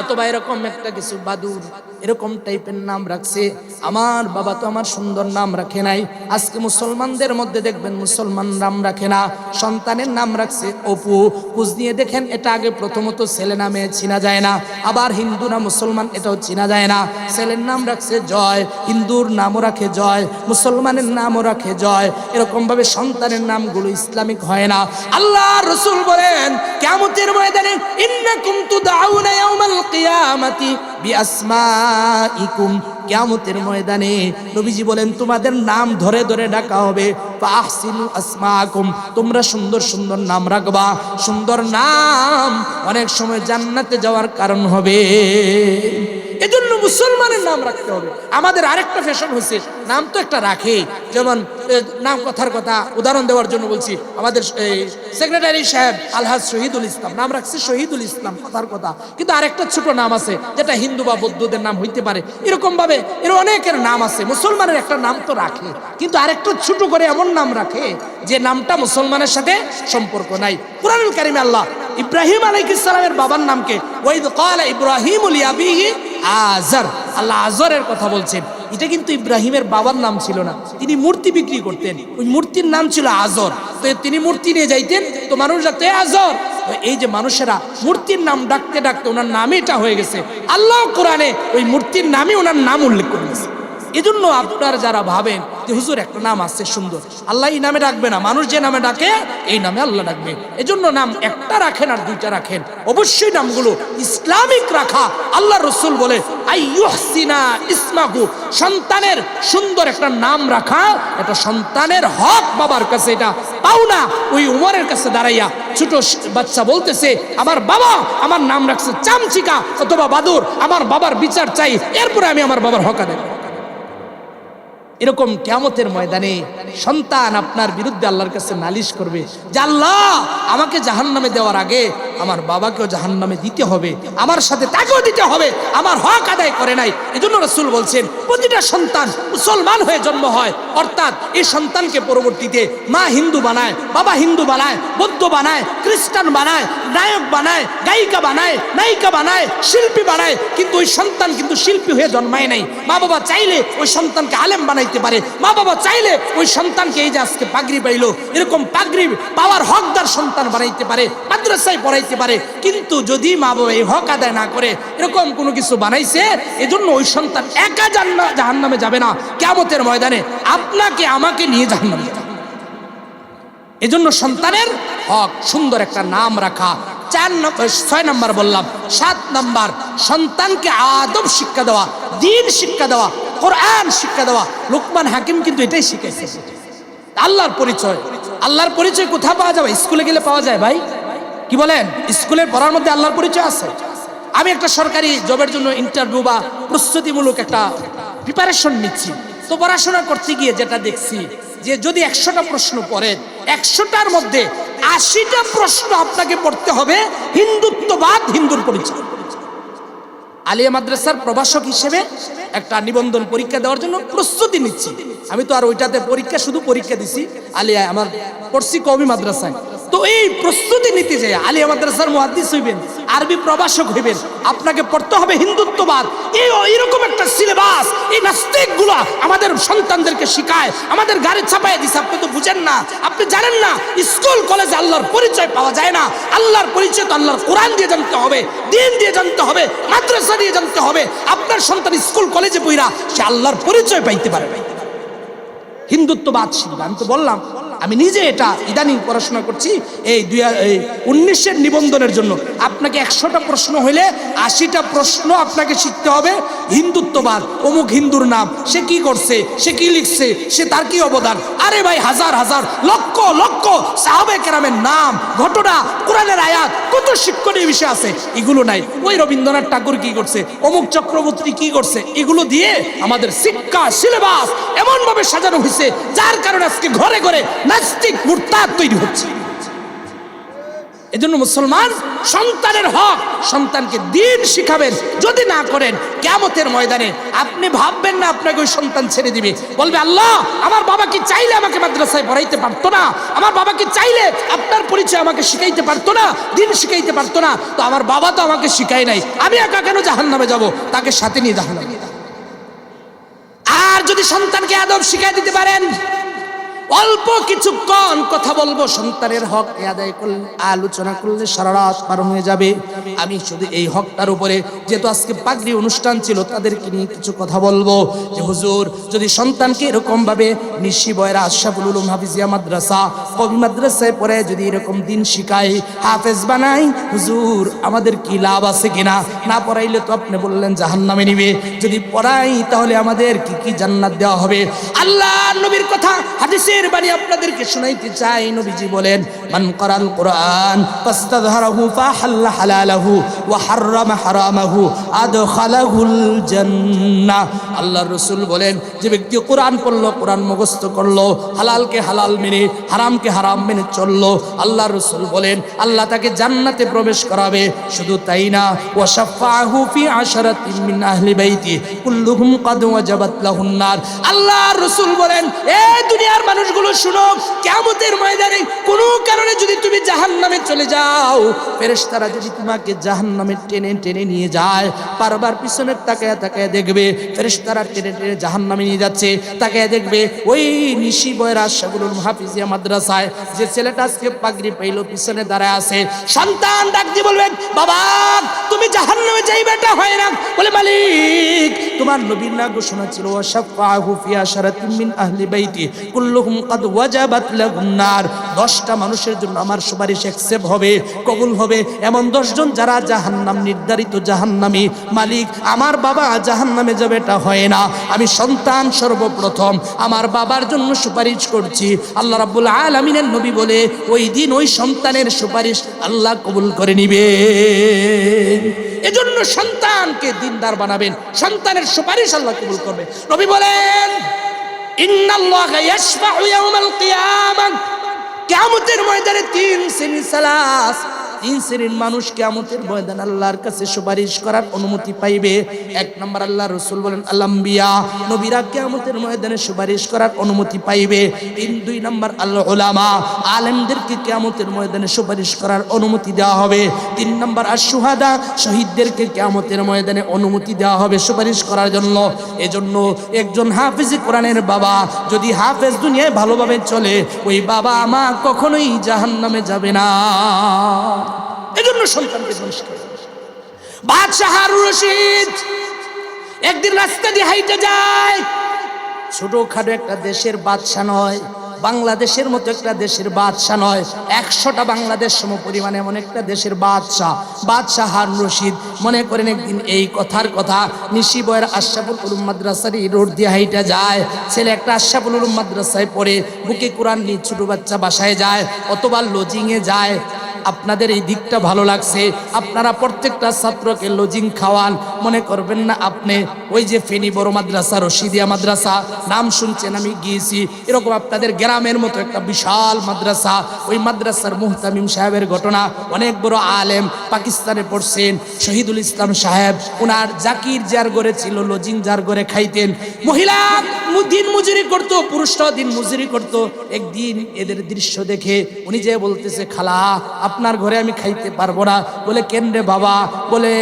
অথবা এরকম একটা কিছু বাদুর, এরকম টাইপের নাম রাখছে। আমার বাবা তো আমার সুন্দর নাম রাখে নাই। আজকে মুসলমানদের মধ্যে দেখবেন মুসলমান নাম রাখে না, সন্তানের নাম রাখছে অপু। খোঁজ নিয়ে দেখেন এটা আগে প্রথমত ছেলে নামে চিনা যায় না, আবার হিন্দু না মুসলমান এটাও চিনা যায় না। ছেলের নাম রাখছে জয়, হিন্দুর নামও রাখে জয়, মুসলমানের নামও রাখে জয়। এরকম ভাবে সন্তানের নামগুলো ইসলামিক হয় না। আল্লাহ রসুল বলেন কিয়ামতের ময়দানে ইন্নাকুম তুদআউনা ইয়াওমাল কিয়ামাতি বিআসমাইকুম, কিয়ামতের ময়দানে নবীজি বলেন তোমাদের নাম ধরে ধরে ডাকা হবে। ফাহসিনু আসমাকুম, তোমরা সুন্দর সুন্দর নাম রাখবা। সুন্দর নাম অনেক সময় জান্নাতে যাওয়ার কারণ হবে। এজন্য মুসলমানের নাম রাখতে হবে। আমাদের আরেকটা ফ্যাশন হয়েছে, নাম তো একটা রাখে, যেমন নাম কথার কথা উদাহরণ দেওয়ার জন্য বলছি, আমাদের সেক্রেটারি সাহেব আলহাজ শহীদুল ইসলাম নাম রাখছে শহীদুল ইসলাম, কথার কথা। কিন্তু আরেকটা ছোট নাম আছে যেটা হিন্দু বা বৌদ্ধদের নাম হইতে পারে, এরকম ভাবে এর অনেকের নাম আছে। মুসলমানের একটা নাম তো রাখে, কিন্তু আরেকটা ছোট করে এমন নাম রাখে যে নামটা মুসলমানের সাথে সম্পর্ক নাই। কুরআনুল কারীমে আল্লাহ ইব্রাহিম আলাইহিস সালামের বাবার নামকে ওয়াইদ ক্বালা ইব্রাহিমু লিআবিহি আযর, আল্লাহ আযরের কথা বলছেন। এটা কিন্তু ইব্রাহিমের বাবার নাম ছিল না, তিনি মূর্তি বিক্রি করতেন, ওই মূর্তির নাম ছিল আযর। তো তিনি মূর্তি নিয়ে যাইতেন, তো মানুষ ডাকতো আযর। এই যে মানুষেরা মূর্তির নাম ডাকতে ডাকতে ওনার নামে এটা হয়ে গেছে। আল্লাহ কোরআনে ওই মূর্তির নামে ওনার নাম উল্লেখ করে দিয়েছে। এজন্য আপনারা যারা ভাবেন যে হুজুর একটা নাম আছে সুন্দর, আল্লাহ এই নামে ডাকবে না, মানুষ যে নামে ডাকে এই নামে আল্লাহ ডাকবে। এজন্য নাম একটা রাখেন আর 2টা রাখেন, অবশ্যই নামগুলো ইসলামিক রাখা। আল্লাহ রসুল বলে আইয়ুহসিনা ইসমাহু, সন্তানের সুন্দর একটা নাম রাখা এটা সন্তানের হক, বাবার কাছে এটা পাওনা। ওই উমরের কাছে দাঁড়াইয়া ছোট বাচ্চা বলতেছে আমার বাবা আমার নাম রাখছে চামচিকা অথবা বাদুর, আমার বাবার বিচার চাই, এরপরে আমি আমার বাবার হক আদায়। এরকম কিয়ামতের ময়দানে সন্তান আপনার বিরুদ্ধে আল্লাহর কাছে নালিশ করবে যে আল্লাহ আমাকে জাহান্নামে দেওয়ার আগে আমার বাবাকেও জাহান্নামে দিতে হবে, আমার সাথে তাকেও দিতে হবে, আমার হক আদায় করে নাই। এজন্য রাসূল বলছেন প্রতিটা সন্তান মুসলমান হয়ে জন্ম হয়, অর্থাৎ এই সন্তানকে পরবর্তীতে মা হিন্দু বানায়, বাবা হিন্দু বানায়, বৌদ্ধ বানায়, খ্রিস্টান বানায়, নায়ক বানায়, গায়িকা বানায়, নায়িকা বানায়, শিল্পী বানায়, কিন্তু ওই সন্তান কিন্তু শিল্পী হয়ে জন্মায় নাই। মা বাবা চাইলে ওই সন্তানকে আলেম বানাইতে পারে, মা বাবা চাইলে ওই সন্তানকে এই যে আজকে পাগড়ি পাইলো এরকম পাগড়ি পাওয়ার হকদার সন্তান বানাইতে পারে, মাদ্রাসায় পড়াইতে পারে। কিন্তু যদি মা বাবা এই হক আদায় না করে এরকম কোনো কিছু বানাইছে, এজন্য ওই সন্তান একা জাহান্নামে যাবে না, কিয়ামতের ময়দানে আপনাকে আমাকে নিয়ে জাহান্নামে যাবে। এজন্য সন্তানের হক সুন্দর একটা নাম রাখা। 6 নম্বর বললাম। 7 নম্বর সন্তানকে আদব শিক্ষা দেওয়া, দ্বীন শিক্ষা দেওয়া। কোরআন শিক্ষা দেওয়া। লোকমান হাকিম কিন্তু এটাই শিখেছে। আল্লাহর পরিচয়, আল্লাহর পরিচয় কোথায় পাওয়া যাবে? স্কুলে গেলে পাওয়া যায় ভাই, কি বলেন? স্কুলের পড়ার মধ্যে আল্লাহর পরিচয় আছে। আমি একটা সরকারি জবের জন্য ইন্টারভিউ বা প্রস্তুতিমূলক একটা প্রিপারেশন নিচ্ছি। তো পড়াশোনা করতে গিয়ে যেটা দেখছি যে যদি 100টা প্রশ্ন পড়েন, 100টার মধ্যে 80টা প্রশ্ন আপনাকে পড়তে হবে হিন্দুত্ববাদ, হিন্দুর পরিচয়। আলিয়া মাদ্রাসার প্রভাষক হিসেবে একটা নিবন্ধন পরীক্ষা দেওয়ার জন্য প্রস্তুতি নিচ্ছি। আমি তো আর ওইটাতে পরীক্ষা, শুধু পরীক্ষা দিছি আলিয়া, আমার পড়ছি কওমি মাদ্রাসায়। তো এই প্রস্তুতি নিতে যায় আলিয়া মাদ্রাসার মুহাদ্দিস হইবেন, আরবি প্রভাষক হইবেন, আপনাকে পড়তে হবে হিন্দুত্ববাদ। এইরকম একটা সিলেবাস এই নাস্তিকগুলা আমাদের সন্তানদেরকে শিখায়, আমাদের গাড়ি চাপায় দিছে। আপনি তো বুঝেন না, আপনি জানেন না স্কুল কলেজে আল্লাহর পরিচয় পাওয়া যায় না। আল্লাহর পরিচয় তো আল্লাহর কোরআন দিয়ে জানতে হবে, দ্বীন দিয়ে জানতে হবে, মাদ্রাসা দিয়ে জানতে হবে। আপনার সন্তান স্কুল কলেজে পড়া সে আল্লাহর পরিচয় পাইতে পারবে, হিন্দুত্ববাদ শিখবে। আমি তো বললাম আমি নিজে এটা ইদানিং পড়াশোনা করছি এই 2019-এর নিবন্ধনের জন্য। আপনাকে 100টা প্রশ্ন হইলে 80টা প্রশ্ন আপনাকে শিখতে হবে হিন্দুত্ববাদ। অমুক হিন্দুর নাম, সে কি করছে, সে কি লিখছে, সে তার কি অবদান। আরে ভাই, হাজার হাজার লক্ষ লক্ষ সাহাবায়ে কেরামের নাম, ঘটনা, কোরআনের আয়াত, কত শিক্ষণীয় বিষয় আছে, এগুলো নাই। ওই রবীন্দ্রনাথ ঠাকুর কি করছে, অমুক চক্রবর্তী কি করছে, এগুলো দিয়ে আমাদের শিক্ষা সিলেবাস এমন ভাবে সাজানো হয়েছে যার কারণে আজকে ঘরে ঘরে নাস্তিক মুরতাদ তৈরি হচ্ছে। এজন্য মুসলমান সন্তানের হক, সন্তানকে দ্বীন শিখাবেন। যদি না করেন কিয়ামতের ময়দানে আপনি ভাববেন না আপনাকে ওই সন্তান ছেড়ে দিবে। বলবে আল্লাহ, আমার বাবা কি চাইলে আমাকে মাদ্রাসায় পড়াইতে পারতো না? আমার বাবা কি চাইলে আপনার পরিচয় আমাকে শিখাইতে পারতো না, দ্বীন শিখাইতে পারতো না? তো আমার বাবা তো আমাকে শিখায় নাই, আমি একা কেন জাহান্নামে যাব? তাকে সাথে নিয়ে জাহান্নামে। আর যদি সন্তানকে আদব শিখাই দিতে পারেন, অল্প কিছুক্ষণ কথা বলবো, সন্তানের হক আদায় করলে, আলোচনা করলে সারা রাত পার হয়ে যাবে। আমি শুধু এই হকটার উপরে, যেহেতু আজকে পাগড়ি অনুষ্ঠান ছিল, তাদেরকে নিয়ে কিছু কথা বলবো। যে হুজুর, যদি সন্তানকে এরকম ভাবে নিশি বয়রা আশরাফুল উলুম হাফিজিয়া মাদ্রাসা, কওমি মাদ্রাসায় পড়ে যদি এরকম দিন শিখাই, হাফেজ বানাই, হুজুর আমাদের কি লাভ আছে কিনা? না পড়াইলে তো আপনি বললেন জাহান্নামে নিবে, যদি পড়াই তাহলে আমাদের কি কি জান্নাত দেওয়া হবে? আল্লাহ নবীর কথা হাদিসে বাণী আপনাদেরকে শোনাইতে চাই। নবীজি বলেন, মান করাল কোরআন ফাস্তাযহারাহু ফাহাল্লা হালালাহু ওয়া হাররামা হারামাহু আদখালাহুল জান্নাহ। আল্লাহর রাসূল বলেন, যে ব্যক্তি কোরআন পড়লো, কোরআন মুখস্থ করলো, হালালকে হালাল মেনে, হারামকে হারাম মেনে চললো, আল্লাহর রাসূল বলেন আল্লাহ তাকে জান্নাতে প্রবেশ করাবে। শুধু তাই না, ওয়া শাফাআহু ফি আশরাতিন মিন আহলি বাইতি কুল্লুহুম ক্বাদ ওয়াজাবাত লাহুন নার। আল্লাহর রাসূল বলেন, এই দুনিয়ার মানুষগুলো শুনো, কিয়ামতের ময়দানে কোনো কারণে যদি তুমি জাহান্নামে চলে যাও, ফেরেশতারা যদি তোমাকে জাহান্নামে টেনে টেনে নিয়ে যায়, বারবার পিছনে তাকায় তাকায় দেখবে ফেরেশতারা টেনে টেনে জাহান্নামে নিয়ে যাচ্ছে, তাকায় দেখবে ওই নিশি বয়রা আশরাফুল উলুম হাফিজিয়া মাদ্রাসায় যে ছেলেটা আজকে পাগড়ি পাইলো পিছনে দাঁড়ায় আছে। সন্তান ডাক দিয়ে বলবেন, বাবা তুমি জাহান্নামে যাইবে, এটা হয় না। বলে, মালিক তোমার নবীর না ঘোষণা ছিল, ওয়াশাফাহু ফি আশরাতিন মিন আহলি বাইতি কুল্লুহুম ক্বাদ ওয়াজাবাত লাহুন নার। 10টা মানুষের জন্য আমার সুপারিশ অ্যাকসেপ্ট হবে, কবুল হবে, এমন 10 জন যারা জাহান্নাম, নির্ধারিত জাহান্নামী। মালিক আমার বাবা জাহান্নামে যাবে, এটা হয় না। আমি সন্তান সর্বপ্রথম আমার বাবার জন্য সুপারিশ করছি। আল্লাহ রাব্বুল আলামিনের নবী বলে, ওই দিন ওই সন্তানের সুপারিশ আল্লাহ কবুল করে নিবে। এজন্য সন্তানকে দিনদার বানাবেন, সন্তানের সুপারিশ আল্লাহ কবুল করবে। নবী বলেন, ইন্নাল্লাহা ইয়াশফাউ ইয়াওমাল কিয়ামাহ। কিয়ামতের ময়দানে 3 শ্রেণীর মানুষ কিয়ামতের ময়দানে আল্লাহর কাছে সুপারিশ করার অনুমতি পাইবে। 1 নম্বর আল্লাহ রাসূল বলেন, আল আম্বিয়া, নবীরা কিয়ামতের ময়দানে সুপারিশ করার অনুমতি পাইবে। 2 নম্বর আল উলামা, আলেমদেরকে কিয়ামতের ময়দানে সুপারিশ করার অনুমতি দেওয়া হবে। 3 নম্বর আশ শুহাদা, শহীদদেরকে কিয়ামতের ময়দানে অনুমতি দেওয়া হবে সুপারিশ করার জন্য। এজন্য একজন হাফেজ কোরআনের বাবা যদি হাফেজ দুনিয়ায় ভালোভাবে চলে, ওই বাবা মা কখনোই জাহান্নামে যাবে না। এজন্য সন্তানকে মানুষ করে। বাদশাহ হারুন রশিদ একদিন রাস্তা দিয়ে হাইটে যায়, ছোটখাটো একটা দেশের বাদশা নয়, বাংলাদেশের মতো একটা দেশের বাদশাহ নয়, 100টা বাংলাদেশ সম পরিমাণে এমন একটা দেশের বাদশাহ হারুন রশিদ মনে করেন একদিন এই কথার কথা নিশি বয়ের আশরাফুল উলুম মাদ্রাসার রোড দিয়ে হাইটা যায়, ছেলে একটা আশরাফুল উলুম মাদ্রাসায় পড়ে, বুকে কোরআন নিয়ে ছোট বাচ্চা বাসায় যায় অথবা লজিংয়ে যায়। আপনাদের এই দিকটা ভালো লাগছে, আপনারা প্রত্যেকটা ছাত্রকে লজিং খাওয়ান। মনে করবেন না আপনি ওই যে ফেনী বড় মাদ্রাসা, রশিদিয়া মাদ্রাসা নাম শুনছেন, আমি গিয়েছি, এরকম আপনাদের গ্রামের মতো একটা বিশাল মাদ্রাসা, ওই মাদ্রাসার মুহতামিম সাহেবের ঘটনা, অনেক বড় আলেম, পাকিস্তানে পড়ছেন, শহীদুল ইসলাম সাহেব, ওনার জাকির যার ঘরে ছিল, লজিং যার ঘরে খাইতেন, মহিলা দিন মজুরি করতো, পুরুষরাও দিন মজুরি করতো। একদিন এদের দৃশ্য দেখে উনি যে বলতেছে, খালা আপনার ঘরে আমি খাইতে পারবো না। বলে কেন রে বাবা? বলে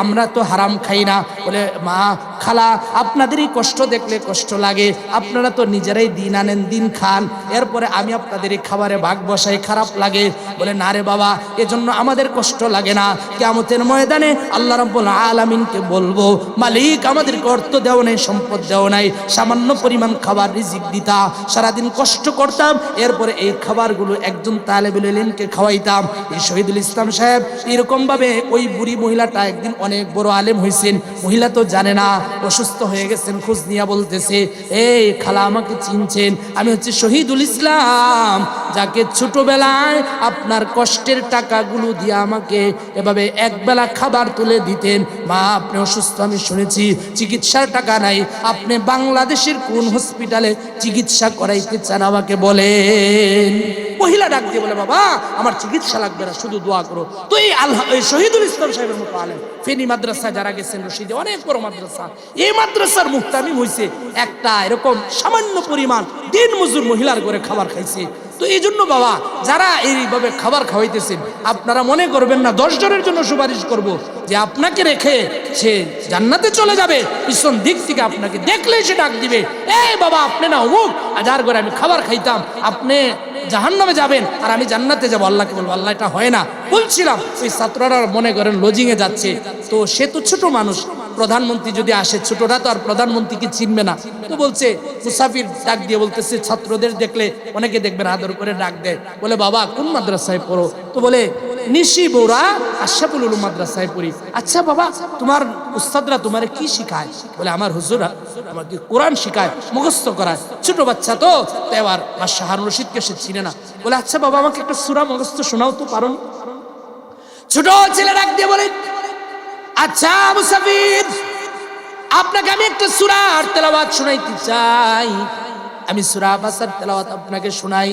আমরা তো হারাম খাই না। বলে মা খালা আপনাদেরই কষ্ট দেখলে কষ্ট লাগে, আপনারা তো নিজেরাই দিন আনেন দিন খান, এরপরে আমি আপনাদের এই খাবারে ভাগ বসাই, খারাপ লাগে? বলে না রে বাবা, এজন্য আমাদের কষ্ট লাগে না, কিয়ামতের ময়দানে আল্লাহ রাব্বুল আলামিনকে বলবো, মালিক আমাদেরকে অর্থ দেও নাই, সম্পদ দেও নাই, সামান্য পরিমাণ খাবার রিজিক দিতা, সারাদিন কষ্ট করতাম, এরপরে এই খাবারগুলো একজন তালেবুল ইলমকে খাওয়াইতাম। এই শহীদুল ইসলাম সাহেব এরকম ভাবে ওই বুড়ি মহিলাটা একদিন অনেক বড় আলেম হয়েছেন, মহিলা তো জানে না, অসুস্থ হয়ে গেছেন, খোঁজ নিয়ে বলতেছে, এই খালা আমাকে চিনছেন? আমি হচ্ছে শহীদুল ইসলাম, যাকে ছোটবেলায় আপনার কষ্টের টাকাগুলো দিয়ে আমাকে এভাবে একবেলা খাবার তুলে দিতেন। মা আপনি অসুস্থ আমি শুনেছি, চিকিৎসার টাকা নাই, আপনি বাংলাদেশের কোন হসপিটালে চিকিৎসা করাইতে চান আমাকে বলেন। মহিলা ডাক দিয়ে বলে, বাবা আমার চিকিৎসা লাগবে না, শুধু দোয়া করো। তো এই শহীদুল ইসলাম সাহেবের মতো আলেম, ফেনী মাদ্রাসায় যারা গেছেন, রশিদে অনেক বড় মাদ্রাসা, এই মাদ্রাসার মুহতামিম হইছে, একটা এরকম সামান্য পরিমাণ দিন মজুর মহিলার ঘরে খাবার খাইছে। তো এই জন্য বাবা যারা এইভাবে খাবার খাওয়াইতেছেন, আপনারা মনে করবেন না 10 জনের জন্য সুপারিশ করব যে আপনাকে রেখে সে জান্নাতে চলে যাবে, পিছন দিক থেকে আপনাকে দেখলে সে ডাক দিবে, এই বাবা আপনি না অমুক, যার ঘরে আমি খাবার খাইতাম, আপনি জাহান্নামে যাবেন আর আমি জান্নাতে যাবো। আল্লাহকে বলবো, আল্লাহ এটা হয় না। বলছিলাম ওই ছাত্ররা মনে করেন লজিংয়ে যাচ্ছে, তো সে তো ছোট মানুষ, প্রধানমন্ত্রী যদি আসে, ছোটরা তো আর প্রধানমন্ত্রীকে চিনবে না, তো বলছে মুসাফির ডাক দিয়ে বলতেছে, ছাত্রদের দেখলে অনেকে দেখবেন আদর করে ডাক দেয়, বলে বাবা কোন মাদ্রাসায় পড়ো? তো বলে নিশি বৌরা আশরাফুল উলুম মাদ্রাসায় পড়ি। আচ্ছা বাবা তোমার উস্তাদরা তোমারে কি শিখায়? বলে আমার হুজুরা আমাকে কোরআন শিখায়, মুখস্থ করায়, ছোট বাচ্চা তো এবার বাদশাহ হারুন রশিদকে সে চিনে না। বলে আচ্ছা বাবা আমাকে একটা সূরা মুখস্থ শোনাও তো, পারো? ছোট ছেলে ডাক দিয়ে বলে, আচ্ছা মুসাফির আপনাকে আমি একটা সূরার তেলাওয়াত শোনাইতে চাই, আমি সূরা আবাসার তেলাওয়াত আপনাকে শোনাই।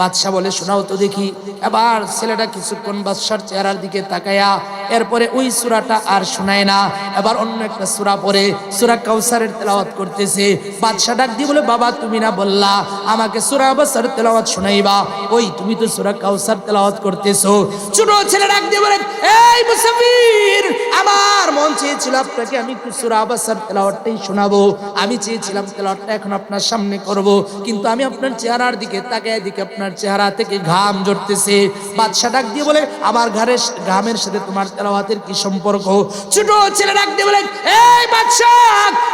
বাদশা বলে শোনাও তো দেখি। এবার ছেলেটা কিছুক্ষণ বাদশার চেহারার দিকে তাকায়া এরপরে ওই সূরাটা আর শোনায় না, এবার অন্য একটা সূরা পড়ে সূরা কাউসারের তেলাওয়াত করতেছে। বাদশা ডাক দিয়ে বলে, বাবা তুমি না বললা আমাকে সূরা আবাসার তেলাওয়াত শোনাইবা, ওই তুমি তো সূরা কাউসার তেলাওয়াত করতেছো। ছোট ছেলে ডাক দিয়ে বলে, এই মুসাফির আমার মন চেয়েছিল আপনাকে আমি একটু সূরা আবাসার তেলাওয়াতটাই শোনাবো, আমি চেয়েছিলাম তেলাওয়াতটা এখন আপনার সামনে করব, কিন্তু আমি আপনার চেহারার দিকে তাকায় দিকে আপনার চেহারা থেকে ঘাম ঝরতেছে। বাদশা ডাক দিয়ে বলে, আমার ঘামের সাথে তোমার তেলাওয়াতের কি সম্পর্ক? ছোট ছেলে ডাক দিয়ে বলে, এই বাদশা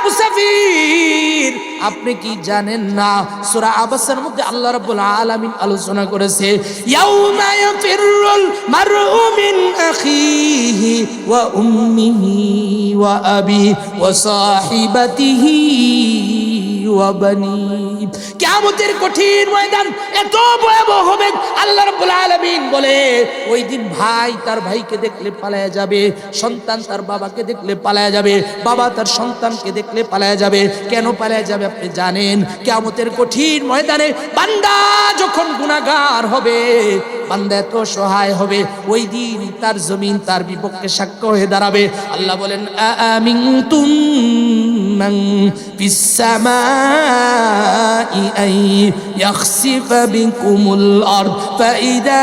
মুসাফির আপনি কি জানেন না সূরা আবাসার মধ্যে আল্লাহ রাব্বুল আলামিন আলোচনা করেছে, ইয়াউমা ইয়াফিরুল মারউ মিন আখিহি ওয়া উম্মিহি ওয়া আবি ওয়া সাহিবাতিহি ওয়া বানি। কিয়ামতের কঠিন ময়দান এত ভয়াবহ হবে, আল্লাহ রাব্বুল আলামিন বলে ওই দিন ভাই তার ভাইকে দেখলে পালায়া যাবে, সন্তান তার বাবাকে দেখলে পালায়া যাবে, বাবা তার সন্তানকে দেখলে পালায়া যাবে। কেন পালায়া যাবে আপনি জানেন? কিয়ামতের কঠিন ময়দানে বান্দা যখন গুনাহগার হবে, বান্দা এত সহায় হবে, ওই দিন তার জমিন তার বিপক্ষে সাক্ষ্য হয়ে দাঁড়াবে। আল্লাহ বলেন, আমিনতুম মান ফিস সামাই আই ইয়াখসিফা বিকুমুল আরদ ফাইদা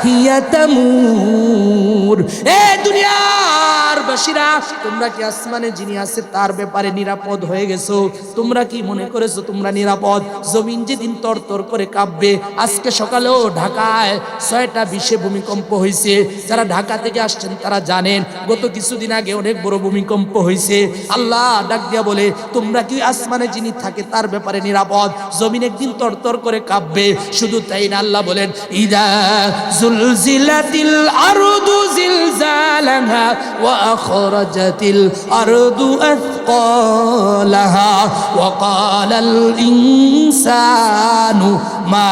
হিয়া তামুর। এ দুনিয়ার বাসীরা, তোমরা কি আসমানে যিনি আছে তার ব্যাপারে নিরাপদ হয়ে গেছো? তোমরা কি মনে করেছো তোমরা নিরাপদ? জমিন যেদিন তরতর করে কাঁপবে। আজকে সকালেও ঢাকায় 6টা 20-এ ভূমিকম্প হয়েছে। যারা ঢাকা থেকে আসছেন তারা জানেন গত কিছুদিন আগে অনেক বড় ভূমিকম্প হয়েছে। আল্লাহ ডাক দিয়া বলে, তোমরা কি আসমানে যিনি থাকে তার ব্যাপারে নিরাপদ? জমিন একদিন তরতর করে কাঁপবে। শুধু তাই না, আল্লাহ বলেন ইদা জুলজিলাতিল আরদু জিলজালাহা ওয়া আখরাজাতিল আরদু আথকালাহা ওয়া ক্বালাল ইনসানু মা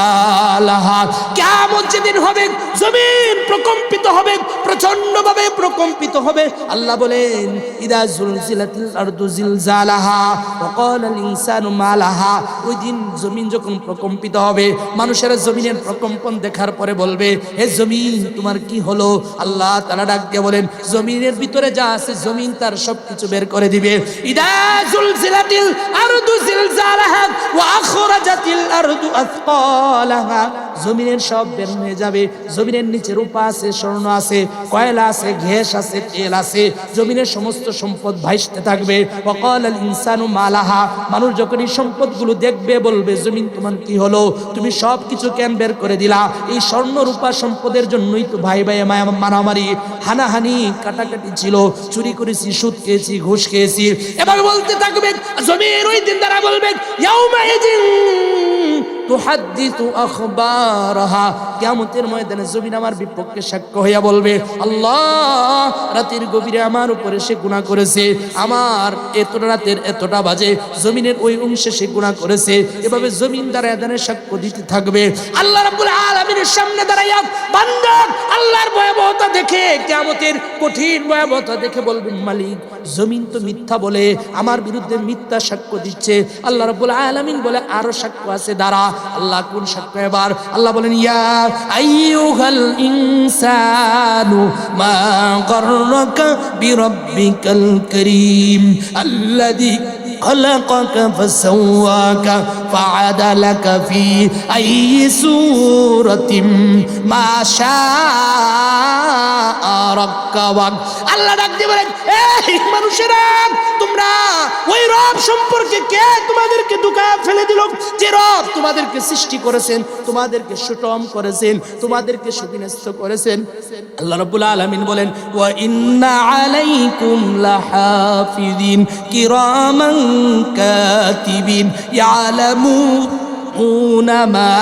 লাহা। কিয়ামত যেদিন হবে, জমিন প্রকম্পিত হবে, প্রচন্ডভাবে প্রকম্পিত হবে। আল্লাহ বলেন ইদা জুলজিলাতিল আরদু জিলজালাহা ওয়া ক্বালাল ইনসানু মা লাহা। ওই দিন জমিন যখন প্রকম্পিত হবে, মানুষেরা জমিনের প্রকম্পন দেখার পরে বলবে, হে জমিন তোমার কি হলো? আল্লাহ তাআলা ডাক দিয়ে বলেন, জমিনের ভিতরে যা আছে জমিন তার সবকিছু বের করে দিবে। ইদা জুলজিলাতিল আরদু জিলজালাহা ওয়া আখরাজাতিল আরদু আথকালাহা। জমিনের সব বের হয়ে যাবে। জমিনের নিচে রূপা আছে, স্বর্ণ আছে, কয়লা আছে, গ্যাস আছে, তেল আছে, জমিনের সমস্ত সম্পদ ভাসতে থাকবে। ওয়া ক্বালাল ইনসানু মা লাহা। মানুষ যখন এই সম্পদগুলো দেখবে বলবে, জমিন তোমার কি হলো? তুমি সব কিছু কেন বের করে দিলা? এই স্বর্ণ রূপা সম্পদের জন্যই তো ভাই ভাই মারামারি, হানাহানি, কাটাকাটি ছিল, চুরি করেছি, সুদ খেয়েছি, ঘুষ খেয়েছি, এভাবে বলতে থাকবে। জমির ওই দিন তারা বলবে ইয়াউমা ইযিন তুহাদ্দিসু আখবারাহা। কিয়ামতের ময়দানে জমিন আমার বিপক্ষে সাক্ষ্য হইয়া বলবে, আল্লাহ রাতের গভীরে আমার উপরে সে গুনাহ করেছে, আমার এতটা রাতের এতটা বাজে জমিনের ওই অংশে সে গুনাহ করেছে। এভাবে জমিন দাঁড়ায় দাঁড়ায় সাক্ষ্য দিতে থাকবে। আল্লাহ রাব্বুল আলামিনের সামনে দাঁড়াইয়া বান্দা আল্লাহর ভয়াবহতা দেখে, কিয়ামতের কঠিন ভয়াবহতা দেখে বলবেন, মালিক জমিন তো মিথ্যা বলে আমার বিরুদ্ধে মিথ্যা সাক্ষ্য দিচ্ছে। আল্লাহ রাব্বুল আলামিন বলে, আরো সাক্ষ্য আছে, দাঁড়া। আল্লাহ কোন সাক্ষ্য এবার? আল্লাহ বলেন, ইয়া আইয়ুহাল ইনসানু মা গাররাকা বিরাব্বিকাল কারীম আল্লাযী خلقك فسواك فعدلك في أي سورة ما شاء ركبك। আল্লাহ ডাক দিয়ে বলেন, এই মানুষেরা, তোমরা ওই রব সম্পর্কে কে তোমাদেরকে ধোঁকায় ফেলে দিল? যে রব তোমাদেরকে সৃষ্টি করেছেন, তোমাদেরকে সুষম করেছেন, তোমাদেরকে সুবিন্যস্ত করেছেন। আল্লাহ রাব্বুল আলামিন বলেন, ওয়া ইন্না আলাইকুম লাহাফিজিন কিরামান কাতিবিন ইয়ালামুনা মা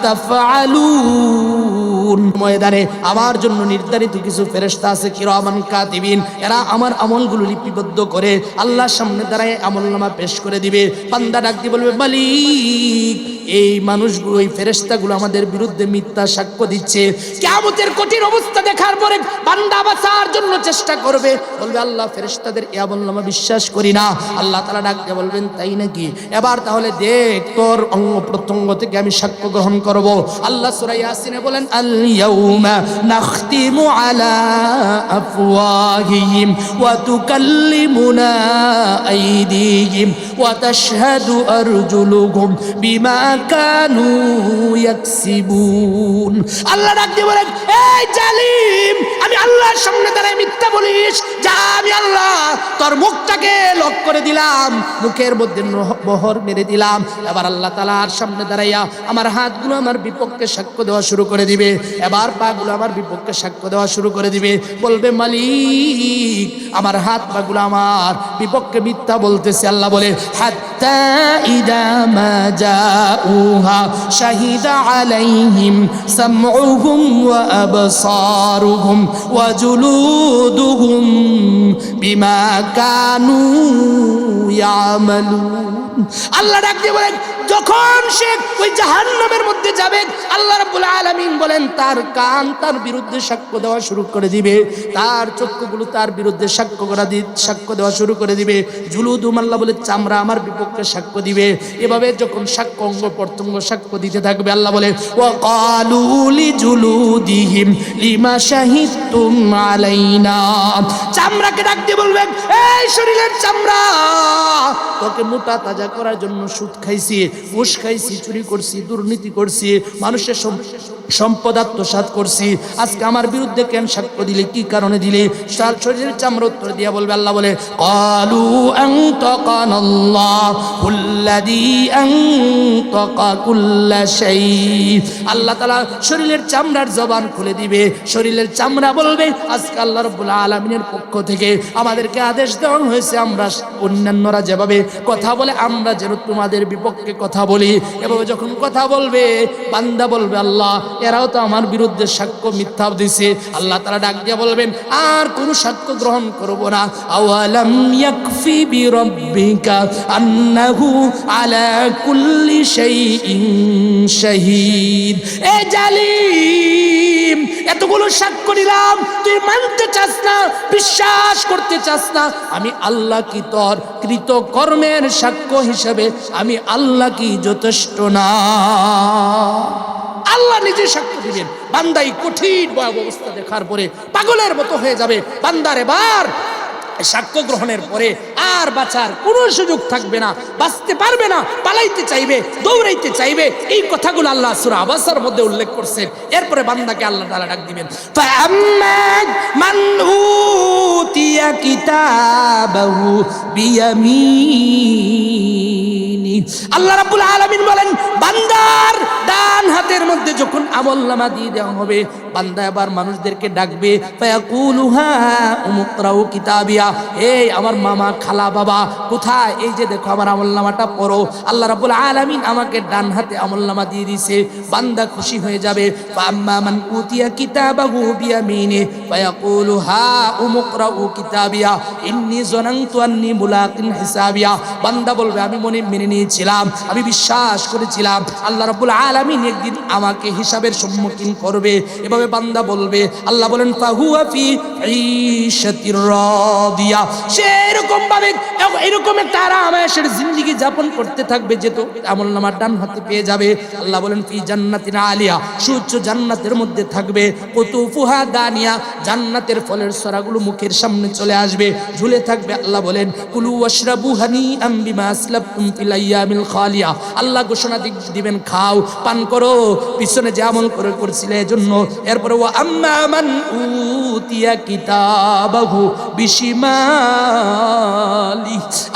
তাফআলুন। ময়দানে আমার জন্য নির্ধারিত কিছু ফেরেশতা আছে, কিরামান কাতিবিন, এরা আমার আমলগুলো লিপিবদ্ধ করে আল্লাহর সামনে দাঁড়ায় আমলনামা পেশ করে দিবে। বান্দা ডাক দিয়ে বলবে, মালিক এই মানুষগুলো, এই ফেরেশতাগুলো আমাদের বিরুদ্ধে মিথ্যা সাক্ষ্য দিচ্ছে। কিয়ামতের কঠিন অবস্থা দেখার পরে বান্দা বাঁচার জন্য চেষ্টা করবে, বলবে, আল্লাহ ফেরেশতাদের এই আমলনামা বিশ্বাস করি না। আল্লাহ তাআলা ডাক দিয়ে বলবেন, তাই নাকি? এবার তাহলে দেখ, তোর অঙ্গ প্রত্যঙ্গ থেকে আমি সাক্ষ্য গ্রহণ করব। আল্লাহ সূরা ইয়াসিনে বলেন, আল ইয়াউমা নাখতিমু আলা আফওয়াহিহিম ওয়া তুকাল্লিমুনা আইদিহিম ওয়া তাশহাদু আরজুলুহুম বিমা কানু ইয়াকসিবুন। আল্লাহ ডাক দিয়ে বলেন, এই জালিম, আমি আল্লাহর সামনে দাঁড়ায় মিথ্যা বলিস, যা আমি আল্লাহ তোর মুখটাকে লক করে দিলাম, মুখের মধ্যে মোহর মেরে দিলাম। এবার আল্লাহ তাআলার সামনে দাঁড়াইয়া আমার হাতগুলো আমার বিপক্ষে সাক্ষ্য দেওয়া শুরু করে দিবে, এবার পাগুলো আমার বিপক্ষে সাক্ষ্য দেওয়া শুরু করে দিবে। বলবে, মালিক আমার হাত পাগুলো আমার বিপক্ষে মিথ্যা বলতেছে। আল্লাহ বলে, হাত্তা ইদা মা জাউহা শাহিদা আলাইহিম সামউহুম ওয়া আবসারুহুম ওয়া জুলুদুহুম বিমা কানু ইয়ামালুন। আল্লাহ ডাক দিয়ে বলেন, যখন সে ওই জাহান্নামের মধ্যে যাবে, আল্লাহ রাব্বুল আলামিন বলেন, তার কান তার বিরুদ্ধে সাক্ষ্য দেওয়া শুরু করে দিবে, তার চক্ষুগুলো তার বিরুদ্ধে সাক্ষ্য দেওয়া শুরু করে দিবে। জুলুদুম, আল্লাহ বলে চামড়া আমার বিপক্ষে সাক্ষ্য দিবে। এভাবে যখন সাক্ষ্য অঙ্গ প্রত্যঙ্গ সাক্ষ্য দিতে থাকবে, আল্লাহ বলে, ওয়া ক্বালু লিজুলুদিহিম লিমা শাহিদতুম আলাইনা। চামড়াকে ডাক দিয়ে বলবেন, এই শরীরের চামড়া, তোকে মোটা তাজা করার জন্য সুদ খাইছি, ঘুষ খাইছি, চুরি করছি, দুর্নীতি করছি, মানুষের সম্পদ আত্মসাৎ করছি, আজকে আমার বিরুদ্ধে কেন সাক্ষ্য দিলে, কি কারণে দিলে? তার শরীরের চামড়া উত্তর দিয়া বলবে, আল্লাহ বলে ক্বালু আনতাকানাল্লাহুল্লাযী আনতাকা কুল্লা শাই। আল্লাহ তাআলা শরীরের চামড়ার জবান খুলে দিবে, শরীরের চামড়া বলবে আজকে আল্লাহ রাব্বুল আলামিনের পক্ষ থেকে আমাদেরকে আদেশ দেওয়া হয়েছে, আমরা অন্যান্যরা যেভাবে কথা বলে আমরা যেন তোমাদের বিপক্ষে কথা বলি। এভাবে যখন কথা বলবে বান্দা বলবে আল্লাহ এরাও তো আমার বিরুদ্ধে সাক্ষ্য মিথ্যা দিছে। আল্লাহ তাআলা ডাক দিয়ে বলবেন আর কোনো সাক্ষ্য গ্রহণ করব না। আওয়ালাম ইয়াকফি বিরাব্বিকা আন্নাহু আলা কুল্লি শাইইন শাহীদ। এ জালিম, এতগুলো সাক্ষ্য দিলাম, তুই মানতে চাস না, বিশ্বাস করতে চাস না। আমি আল্লাহ কি তোর কৃত কর্মের সাক্ষ্য হিসেবে আমি আল্লাহ কি যথেষ্ট না? আল্লাহ নিজে সাক্ষ্য দিবেন। বান্দা এই কঠিন ভয়াবহ অবস্থা দেখার পরে পাগলের মতো হয়ে যাবে। বান্দার এবার সাক্ষ্য গ্রহণের পরে আর বাঁচার কোনো সুযোগ থাকবে না, বাঁচতে পারবে না, পালাইতে চাইবে, দৌড়াইতে চাইবে। এই কথাগুলো আল্লাহ সূরা আবাসার মধ্যে উল্লেখ করছেন। এরপরে বান্দাকে আল্লাহ তাআলা ডাক দিবেন, ফাআম্মা মান উতিয়া কিতাবাহু বিয়ামিনি। আল্লাহ রাব্বুল আলামিন বলেন বান্দার ডান হাতের মধ্যে যখন আমলনামা দিয়ে দেওয়া হবে, বান্দা এবার মানুষদেরকে ডাকবে, ফায়াকুলু হা উমুকরাউ কিতাবিয়া। এই আমার মামা, খালা, বাবা কোথায়? এই যে দেখো আমার আমলনামাটা পড়ো। আল্লাহ রাব্বুল আলামিন আমাকে ডান হাতে আমলনামা দিয়ে দিয়েছে। বান্দা খুশি হয়ে যাবে। ফাআম্মা মান উতিয়া কিতাবাহু বিয়ামিনি ফায়াকুলু হা উমুকরাউ কিতাবিয়া ইন্নী যানানতু আন্নী মুলাকিন হিসাবিয়া। বান্দা বলবে আমি মেনে নিয়েছিলাম, আমি বিশ্বাস করেছিলাম আল্লাহ রাব্বুল আলামিন একদিন আমাকে হিসাবের সম্মুখীন করবে। এভাবে বান্দা বলবে। আল্লাহ বলেন ফাহুয়া ফি ঈশাতির রাদিয়া। সে এরকম ভাবে এরকম একটা আরামের জিন্দেগি যাপন করতে থাকবে, যেহেতু আমলনামার ডান হাতে পেয়ে যাবে। আল্লাহ বলেন ফি জান্নাতিন আলিয়া, সুউচ্চ জান্নাতের মধ্যে থাকবে। কুতুফুহা দানিয়া, জান্নাতের ফলের সরাগুলো মুখের সামনে চলে আসবে, ঝুলে থাকবে। আল্লাহ বলেন কুলু ওয়াশরাবু হানিআম বিমা আসলাফতুম ফিল আইয়ামিল খালিয়া। আল্লাহ ঘোষণা দিবেন খাও, পান করো, পিছনে যে আমল করে করছিলে এজন্য। এরপরে ওয়া আম্মা মান উতিয়া কিতাবাহু বিশিমালি।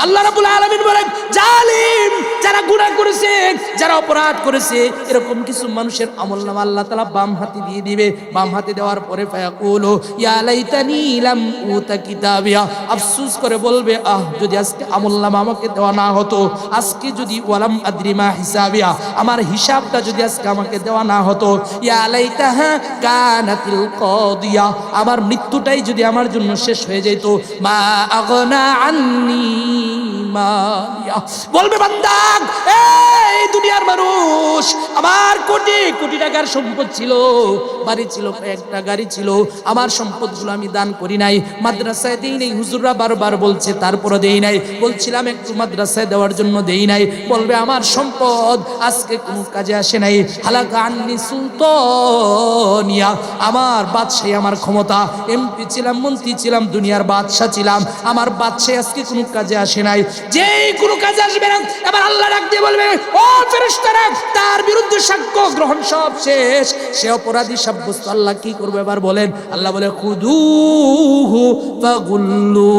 আল্লাহ রাব্বুল আলামিন বলেন জালিম, যারা গুনাহ করেছে, যারা অপরাধ করেছে, এরকম কিছু মানুষের আমলনামা আল্লাহ তাআলা বাম হাতে দিয়ে দিবে। বাম হাতে দেওয়ার পরে ফায়াকুলু ইয়া লাইতানি লাম উতা কিতাবিয়া। আফসোস করে বলবে আহ যদি আজকে আমলনামা আমাকে দেওয়া না হতো, আজকে যদি ওয়ালাম আদরি মা হিসাবিয়া, আমার হিসাবটা যদি আজকে আমাকে দেওয়া না হতো। ইয়া লাইতাহা কানাতিল কাদিয়া, আমার মৃত্যুটাই যদি আমার জন্য শেষ হয়ে যেত। মা আগনা আন্নি মালিয়া। বলবে বান্দা এই দুনিয়ার মানুষ, আমার কোটি কোটি টাকার সম্পদ ছিল, বাড়ি ছিল, একটা গাড়ি ছিল, আমার সম্পদগুলো আমি দান করি নাই, মাদ্রাসায় দেই নাই। হুজুররা বারবার বলছে তারপরে দেই নাই, বলছিলাম একটু মাদ্রাসায় দেওয়ার জন্য দেই নাই। বলবে আমার সম্পদ আজকে কোনো কাজে আসে নাই। হালাকা আন্নি সুলতানিয়া, আমার বাদশাহী, আমার ক্ষমতা, এমপি ছিলাম, মন্ত্রী ছিলাম, দুনিয়ার বাদশা ছিলাম, আমার বাদশাহী আজকে কোনো কাজে আসে নাই। যেই কোনো কাজে আসবে না, এবার আল্লাহ ডাক দিয়ে বলবে ও ফেরেশতারা, তার বিরুদ্ধে সাক্ষ্য গ্রহণ সব শেষ, সে অপরাধী সাব্যস্ত। আল্লাহ কি করবে এবার বলেন? আল্লাহ বলে খুদুহু ফাগুল্লু,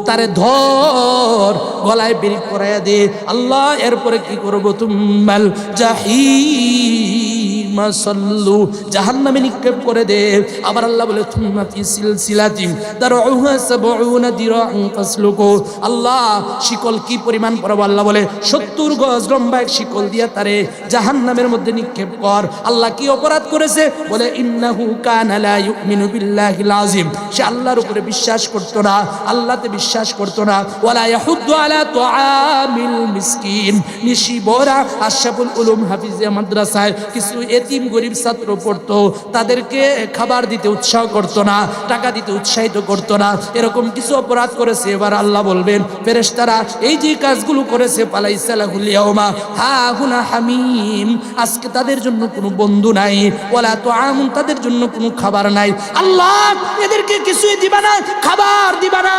তারে ধর, গলায় বেরি পরাইয়া দে। আল্লাহ এরপরে কি করব? তুম্মাল জাহিম সাল্লু, জাহান্নামে নিক্ষেপ করে দে। আবার আল্লাহ বলে তুম্মা ফি সিলসিলাতিন দারউহা ৭০ দিরাআন ফাসলুকু। আল্লাহ শিকল কি পরিমাণ পরাবো? আল্লাহ বলে ৭০ গজ লম্বা এক শিকল দিয়া তারে জাহান্নামের মধ্যে নিক্ষেপ কর। আল্লাহ কি অপরাধ করেছে? বলে ইন্নাহু কানা লা ইউমিনু বিল্লাহিল আযীম, সে আল্লাহর উপরে বিশ্বাস করত না, আল্লাহতে বিশ্বাস করত না। ওয়ালা ইয়াহুদ্দু আলা তুআমিল মিসকিন, নিশি বরা আশরাফুল উলুম হাফিজিয়া মাদ্রাসায় কিছু এতিম গরিব ছাত্র পড়তো, তাদেরকে খাবার দিতে উৎসাহ করত না, টাকা দিতে উৎসাহিত করত না। এরকম কিছু অপরাধ করেছে। এবার আল্লাহ বলবেন ফেরেশতারা এই যে কাজগুলো করেছে, পালাইসা লাহুল ইয়াউমা হাহুনা হামিম, আজকে তাদের জন্য কোনো বন্ধু নাই, ওয়ালা তুআমুন, তাদের জন্য কোনো খাবার নাই। আল্লাহ এদেরকে কিছুই দিবা না, খাবার দিবা না।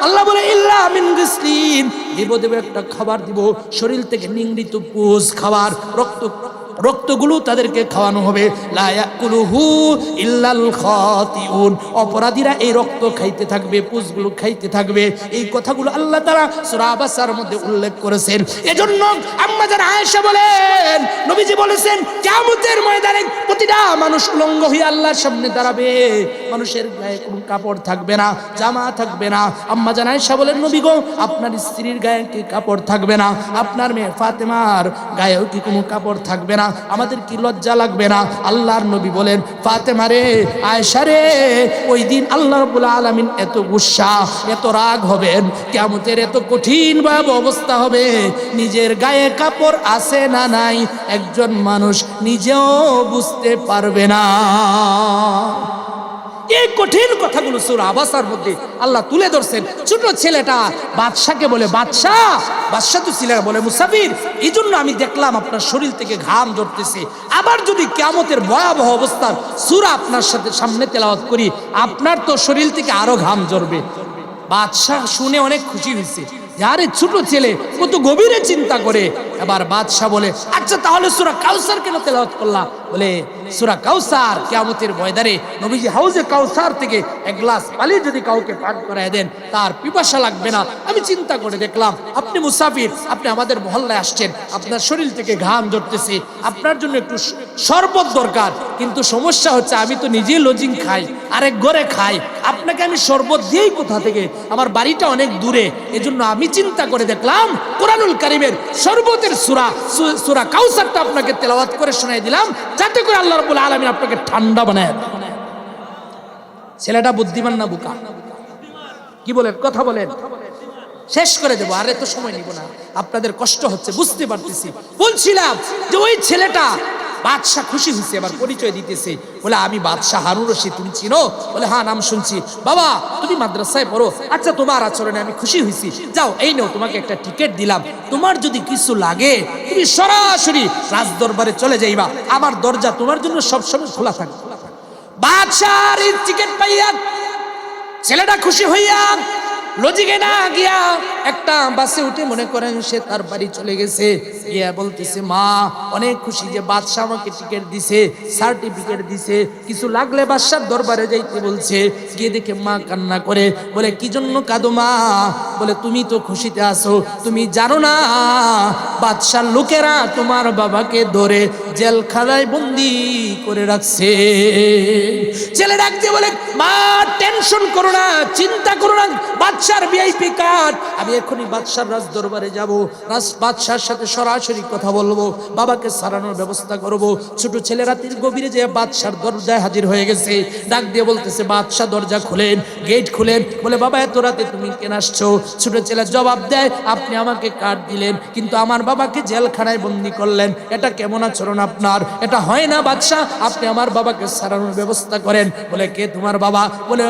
আল্লাহ বলে ইল্লা মিন গিসলিন, দেব একটা খাবার দিব, শরীর থেকে নিংড়িত পুষ খাবার, রক্ত রক্তগুলো তাদেরকে খাওয়ানো হবে। লা ইয়াকুলুহু ইল্লাল খাতিউন, অপরাধীরা এই রক্ত খাইতে থাকবে, পুষগুলো খাইতে থাকবে। এই কথাগুলো আল্লাহ তাআলা সূরা আবাসার মধ্যে উল্লেখ করেছেন। এজন্য আম্মা জান আয়েশা বলেন, নবীজি বলেছেন কিয়ামতের ময়দানে প্রতিটা মানুষ উলঙ্গ হয়ে আল্লাহর সামনে দাঁড়াবে, মানুষের গায়ে কোনো কাপড় থাকবে না, জামা থাকবে না। আম্মা জান আয়েশা বলেন, নবী গো, আপনার স্ত্রীর গায়ে কি কাপড় থাকবে না? আপনার মেয়ে ফাতেমার গায়েও কি কোনো কাপড় থাকবে না? আমাদের কি লজ্জা লাগবে না? আল্লাহর নবী বলেন, ফাতেমা রে, আয়েশা রে, ওই দিন আল্লাহ রাব্বুল আলামিন এত গুসা, এত রাগ হবেন, কিয়ামতের এত কঠিন ভাবে অবস্থা হবে, নিজের গায়ে কাপড় আছে না নাই একজন মানুষ নিজেও বুঝতে পারবে না। এই কঠিন কথাগুলো সূরা আবাসার মধ্যে আল্লাহ তুলে ধরছেন। ছোট ছেলেটা বাদশাকে বলে, বাদশা তো ছেলেরা বলে মুসাফির, এই জন্য আমি দেখলাম আপনার শরীর থেকে ঘাম ঝরতেছে। আবার যদি কিয়ামতের ভয়াবহ অবস্থার সূরা আপনার সাথে সামনে তেলাওয়াত করি, আপনার তো শরীর থেকে আরো ঘাম ঝরবে। বাদশা শুনে অনেক খুশি হয়েছে, আরে ছোট ছেলে কত গভীরে চিন্তা করে। এবার বাদশা বলে, আচ্ছা তাহলে সূরা কাউসার কেন তেলাওয়াত করলা? বলে সূরা কাউসার কিয়ামতের ময়দানে নবীজি হাউজে কাউসার থেকে এক গ্লাস পানি যদি কাউকে পান করায় দেন, তার পিপাসা লাগবে না। আমি চিন্তা করে দেখলাম আপনি মুসাফির, আপনি আমাদের মহল্লায় আসছেন, আপনার শরীর থেকে ঘাম ঝরতেছে, আপনার জন্য একটু শরবত দরকার। কিন্তু সমস্যা হচ্ছে আমি তো নিজেই লজিং খাই, আরেক ঘরে খাই, আপনাকে আমি শরবত দিয়েই কোথা থেকে? আমার বাড়িটা অনেক দূরে। এজন্য আমি চিন্তা করে দেখলাম কোরআনুল কারীমের শরবতের সূরা কাউসারটা আপনাকে তেলাওয়াত করে শোনাই দিলাম, যাতে করে আল্লাহ রাব্বুল আলামিন আপনাকে ঠান্ডা বানায়। ছেলেটা বুদ্ধিমান না বোকা? কি বলেন, কথা বলেন, শেষ করে দেবো, আর এত সময় নিব না, আপনাদের কষ্ট হচ্ছে বুঝতে পারতেছি। বলছিলাম যে ওই ছেলেটা, বাদশাহ খুশি হয়েছে, এবার পরিচয় দিতেছে, বলে আমি বাদশাহ হারুন রশিদ, তুমি চিনো? বলে হ্যাঁ, নাম শুনছি। বাবা তুমি মাদ্রাসায় পড়ো, আচ্ছা তোমার আচরণে আমি খুশি হয়েছি, যাও এই নাও তোমাকে একটা টিকিট দিলাম, তোমার যদি কিছু লাগে তুমি সরাসরি রাজদরবারে চলে যাইবা, আমার দরজা তোমার জন্য সবসময় খোলা থাকবে। বাদশাহর এই টিকিট পাইয়া ছেলেটা খুশি হইয়া লজিকে না গিয়া একটা বাসে উঠে মনে করেন সে তার বাড়ি চলে গেছে। গিয়া বলতেছে, মা অনেক খুশি যে বাদশা আমাকে টিকিট দিছে, সার্টিফিকেট দিছে, কিছু লাগলে বাদশার দরবারে যাইতে বলছে। গিয়ে দেখে মা কান্না করে, বলে কি জন্য কাঁদো মা? বলে তুমি তো খুশিতে আছো, তুমি জানো না বাদশার লোকেরা তোমার বাবাকে ধরে জেলখানায় বন্দি করে রাখছে। ছেলে ডাক দিয়ে বলে, মা টেনশন করো না, চিন্তা করো না, বাদশার ভিআইপি কার্ড, আমি এখনই বাদশার রাজ দরবারে যাবো, বাদশার সাথে সরাসরি কথা বলবো, বাবাকে সারানোর ব্যবস্থা করব। ছোট ছেলে রাতের গভীরে যে বাদশার দরজায় হাজির হয়ে গেছে, ডাক দিয়ে বলতেছে, বাদশা দরজা খুলেন, গেট খুলেন। বলে বাবা এত রাতে তুমি কেন আসছো? ছোট ছেলে জবাব দেয়, আপনি আমাকে কার্ড দিলেন কিন্তু আমার বাবাকে জেলখানায় বন্দি করলেন, এটা কেমন আচরণ আপনার? এটা হয় না বাদশা, আপনি আমার বাবাকে সারানোর ব্যবস্থা করেন। বলে কে তোমার বাবা? বলে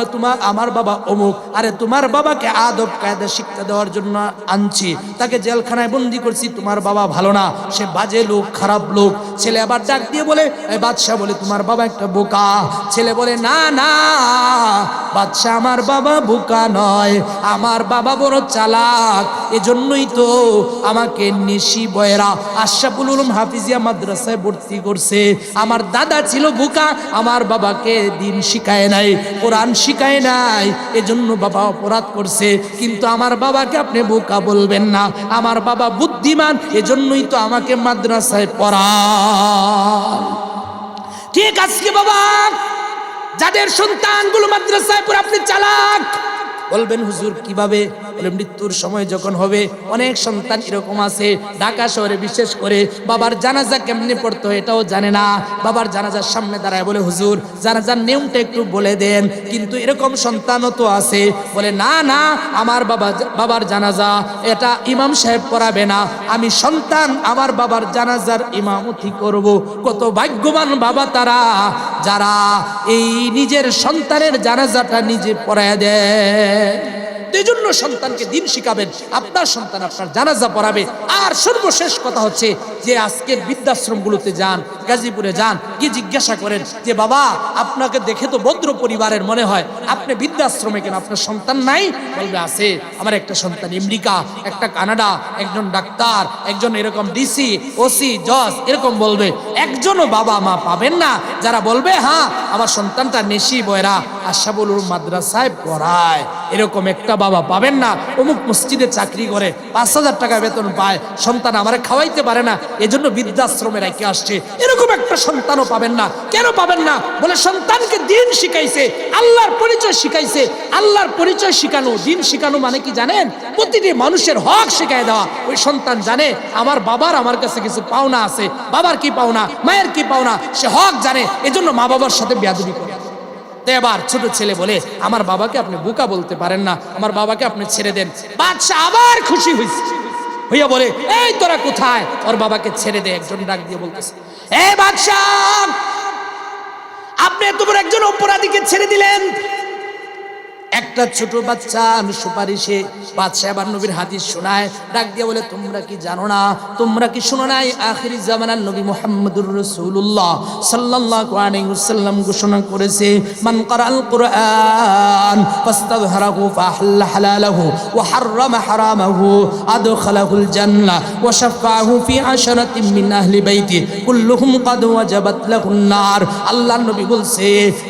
আমার বাবা অমুক। আরে তোমার বাবাকে আদব কায়দা শিক্ষা দেওয়ার জন্য আনছি, তাকে জেলখানায় বন্দি করছি, তোমার বাবা ভালো না, সে বাজে লোক, খারাপ লোক। ছেলে আবার ডাক দিয়ে বলে, বাদশা বলে তোমার বাবা একটা বোকা। ছেলে বলে না না বাদশা, আমার বাবা বোকা নয়, আমার বাবা বড় চালাক, এজন্যই তো আমাকে নিশি বয়রা আশরাফুল উলুম হাফিজিয়া মাদ্রাসায় ভর্তি করছে। আমার দাদা ছিল বোকা, আমার বাবাকে দিন শিখায় নাই, কোরআন শিখায় নাই, এজন্য বাবা অপরাধ করছে। কিন্তু আমার বাবাকে আপনি বোকা বলবেন না, আমার বাবা বুদ্ধিমান, এজন্যই তো আমাকে মাদ্রাসায় পড়ান। ঠিক আজকে বাবা যাদের সন্তানগুলো মাদ্রাসায় পড়ে আপনি চালাক, বলবেন হুজুর কিভাবে? বলে মৃত্যুর সময় যখন হবে, অনেক সন্তান এরকম আছে ঢাকা শহরে বিশেষ করে বাবার জানাজা কেমনে পড়তো এটাও জানে না। বাবার জানাজার সামনে দাঁড়ায় বলে হুজুর জানাজার নিয়মটা একটু বলে দেন। কিন্তু এরকম সন্তানও তো আছে, বলে না না আমার বাবার জানাজা এটা ইমাম সাহেব পড়াবে না, আমি সন্তান আমার বাবার জানাজার ইমামতি করব। কত ভাগ্যবান বাবা তারা যারা এই নিজের সন্তানের জানাজাটা নিজে পড়ায় দেয়। তো এই জন্য সন্তানকে দিন শিখাবেন, আপনার সন্তান আপনার জানাজা পড়াবে। আর সর্বশেষ কথা হচ্ছে যে আজকের বৃদ্ধাশ্রমগুলোতে যান, গাজীপুরে যান, কি জিজ্ঞাসা করেন যে বাবা আপনাকে দেখে তো ভদ্র পরিবারের মনে হয়, আপনি বৃদ্ধাশ্রমে কেন, আপনার সন্তান নাই? বলবে আছে, আমার একটা সন্তান আমেরিকা, একটা কানাডা, একজন ডাক্তার, একজন এরকম ডিসি, ওসি, জজ, এরকম বলবে। একজনও বাবা মা পাবেন না যারা বলবে হ্যাঁ আমার সন্তানটা নেশি বয়রা আশরাফুল উলুম মাদ্রাসায় পড়ায়, এরকম একটা বাবা পাবেন না। অমুক মসজিদে চাকরি করে 5,000 টাকা বেতন পায়, সন্তান আমারে খাওয়াইতে পারে না, এজন্য বৃদ্ধাশ্রমে রেখে আসছে, এরকম একটা সন্তানও পাবেন না। কেন পাবেন না? বলে সন্তানকে দিন শিখাইছে, আল্লাহর পরিচয় শিখাইছে। আল্লাহর পরিচয় শিখানো, দিন শিখানো মানে কি জানেন? প্রতিটি মানুষের হক শিখাই দেওয়া। ওই সন্তান জানে আমার বাবার আমার কাছে কিছু পাওনা আছে, বাবার কি পাওনা, মায়ের কি পাওনা, সে হক জানে, এজন্য মা বাবার সাথে বেয়াদবি করে। এবার ছোট ছেলে বলে আমার বাবাকে আপনি বোকা বলতে পারেন না, আমার বাবাকে আপনি ছেড়ে দেন। বাদশা আবার খুশি হইয়া বলে এই তোরা কোথায়? ওর বাবাকে ছেড়ে দে। একজন ডাক দিয়ে বলতেছে এ বাদশা, আপনি এত বড় একজন অপরাধীকে ছেড়ে দিলেন। একটা ছোট বাচ্চা সুপারিশে বাদশা আবার নবীর হাদিস শোনায়, ডাক দিয়ে বলে তোমরা কি জানো না, তোমরা কি শোনো নাই আখিরি জামানার নবী মুহাম্মদুর রাসূলুল্লাহ সাল্লাল্লাহু আলাইহি ওয়াসাল্লাম ঘোষণা করেছে মান ক্বারাআল কুরআন ফাস্তাযহারাহু ফাহাল্লা হালালাহু ওয়া হাররামা হারামাহু আদখালাহুল জান্নাহ ওয়া শাফাআহু ফি আশরাতিন মিন আহলি বাইতি কুল্লুহুম ক্বাদ ওয়াজাবাত লাহুন নার। আল্লাহর নবী বলছে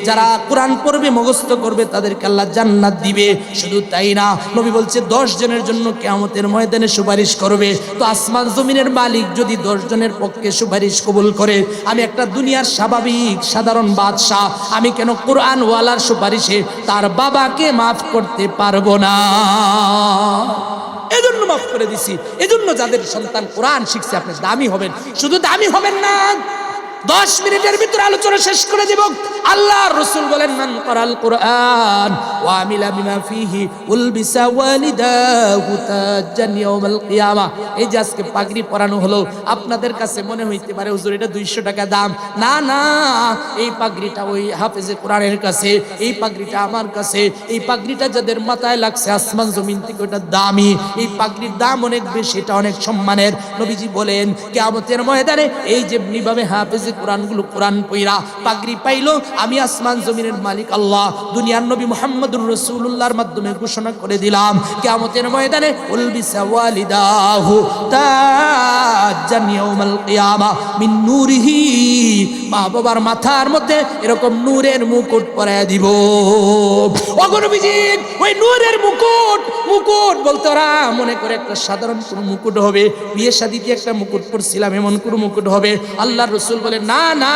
যারা কোরআন পড়বে, মুখস্থ করবে, তাদেরকে আল্লাহ জান্নাত দিবে। শুধু তাই না, নবী বলছে 10 জনের জন্য কিয়ামতের ময়দানে সুপারিশ করবে। তো আসমান জমিনের মালিক যদি 10 জনের পক্ষে সুপারিশ কবুল করে, আমি একটা দুনিয়ার স্বাভাবিক সাধারণ বাদশা, আমি কেন কোরআন ওয়ালার সুপারিশে তার বাবাকে মাফ করতে পারবো না? এজন্য মাফ করে দিছি। এজন্য যাদের সন্তান কোরআন শিখছে আপনি দামি হবেন। শুধু দামি হবেন না, 10 মিনিটের ভিতরে আলোচনা শেষ করে দিব। আল্লাহর রাসূল বলেন মান ক্বারাল কুরআন ওয়া আমিলা বিমা ফিহি উলবিসা ওয়ালিদাহু তাজ্জান ইয়াউমাল কিয়ামা। এই যে আজকে পাগড়ি পরানো হলো, আপনাদের কাছে মনে হইতে পারে হুজুর এটা 200 টাকা দাম। না না, এই পাগড়িটা ওই হাফেজে কোরআনের কাছে, এই পাগড়িটা আমার কাছে। এই পাগড়িটা যাদের মাথায় লাগছে আসমান জমিন থেকে ওটা দামি, এই পাগড়ির দাম অনেক বেশি, এটা অনেক সম্মানের। নবীজি বলেন কিয়ামতের ময়দানে এই যে এমনিভাবে হাফেজে কোরআনগুলো কোরআন পয়রা পাগড়ি পাইলো, আমি আসমান জমিনের মালিক আল্লাহ দুনিয়ার নবী মুহাম্মদুর রাসূলুল্লাহর মাধ্যমে ঘোষণা করে দিলাম কিয়ামতের ময়দানে উলবিসা ওয়ালিদাহু তাজ্জান ইয়াউমাল কিয়ামা মিন নূরিহি। মা বাবার মাথার মধ্যে এরকম নূরের মুকুট পরায় দিব। ওগো নবীজি, ওই নূরের মুকুট বলতে ওরা মনে করে একটা সাধারণ কোন মুকুট হবে, বিয়ে শাদীতে একটা মুকুট পরছিলাম এমন কোন মুকুট হবে। আল্লাহর রাসূল বলে না না,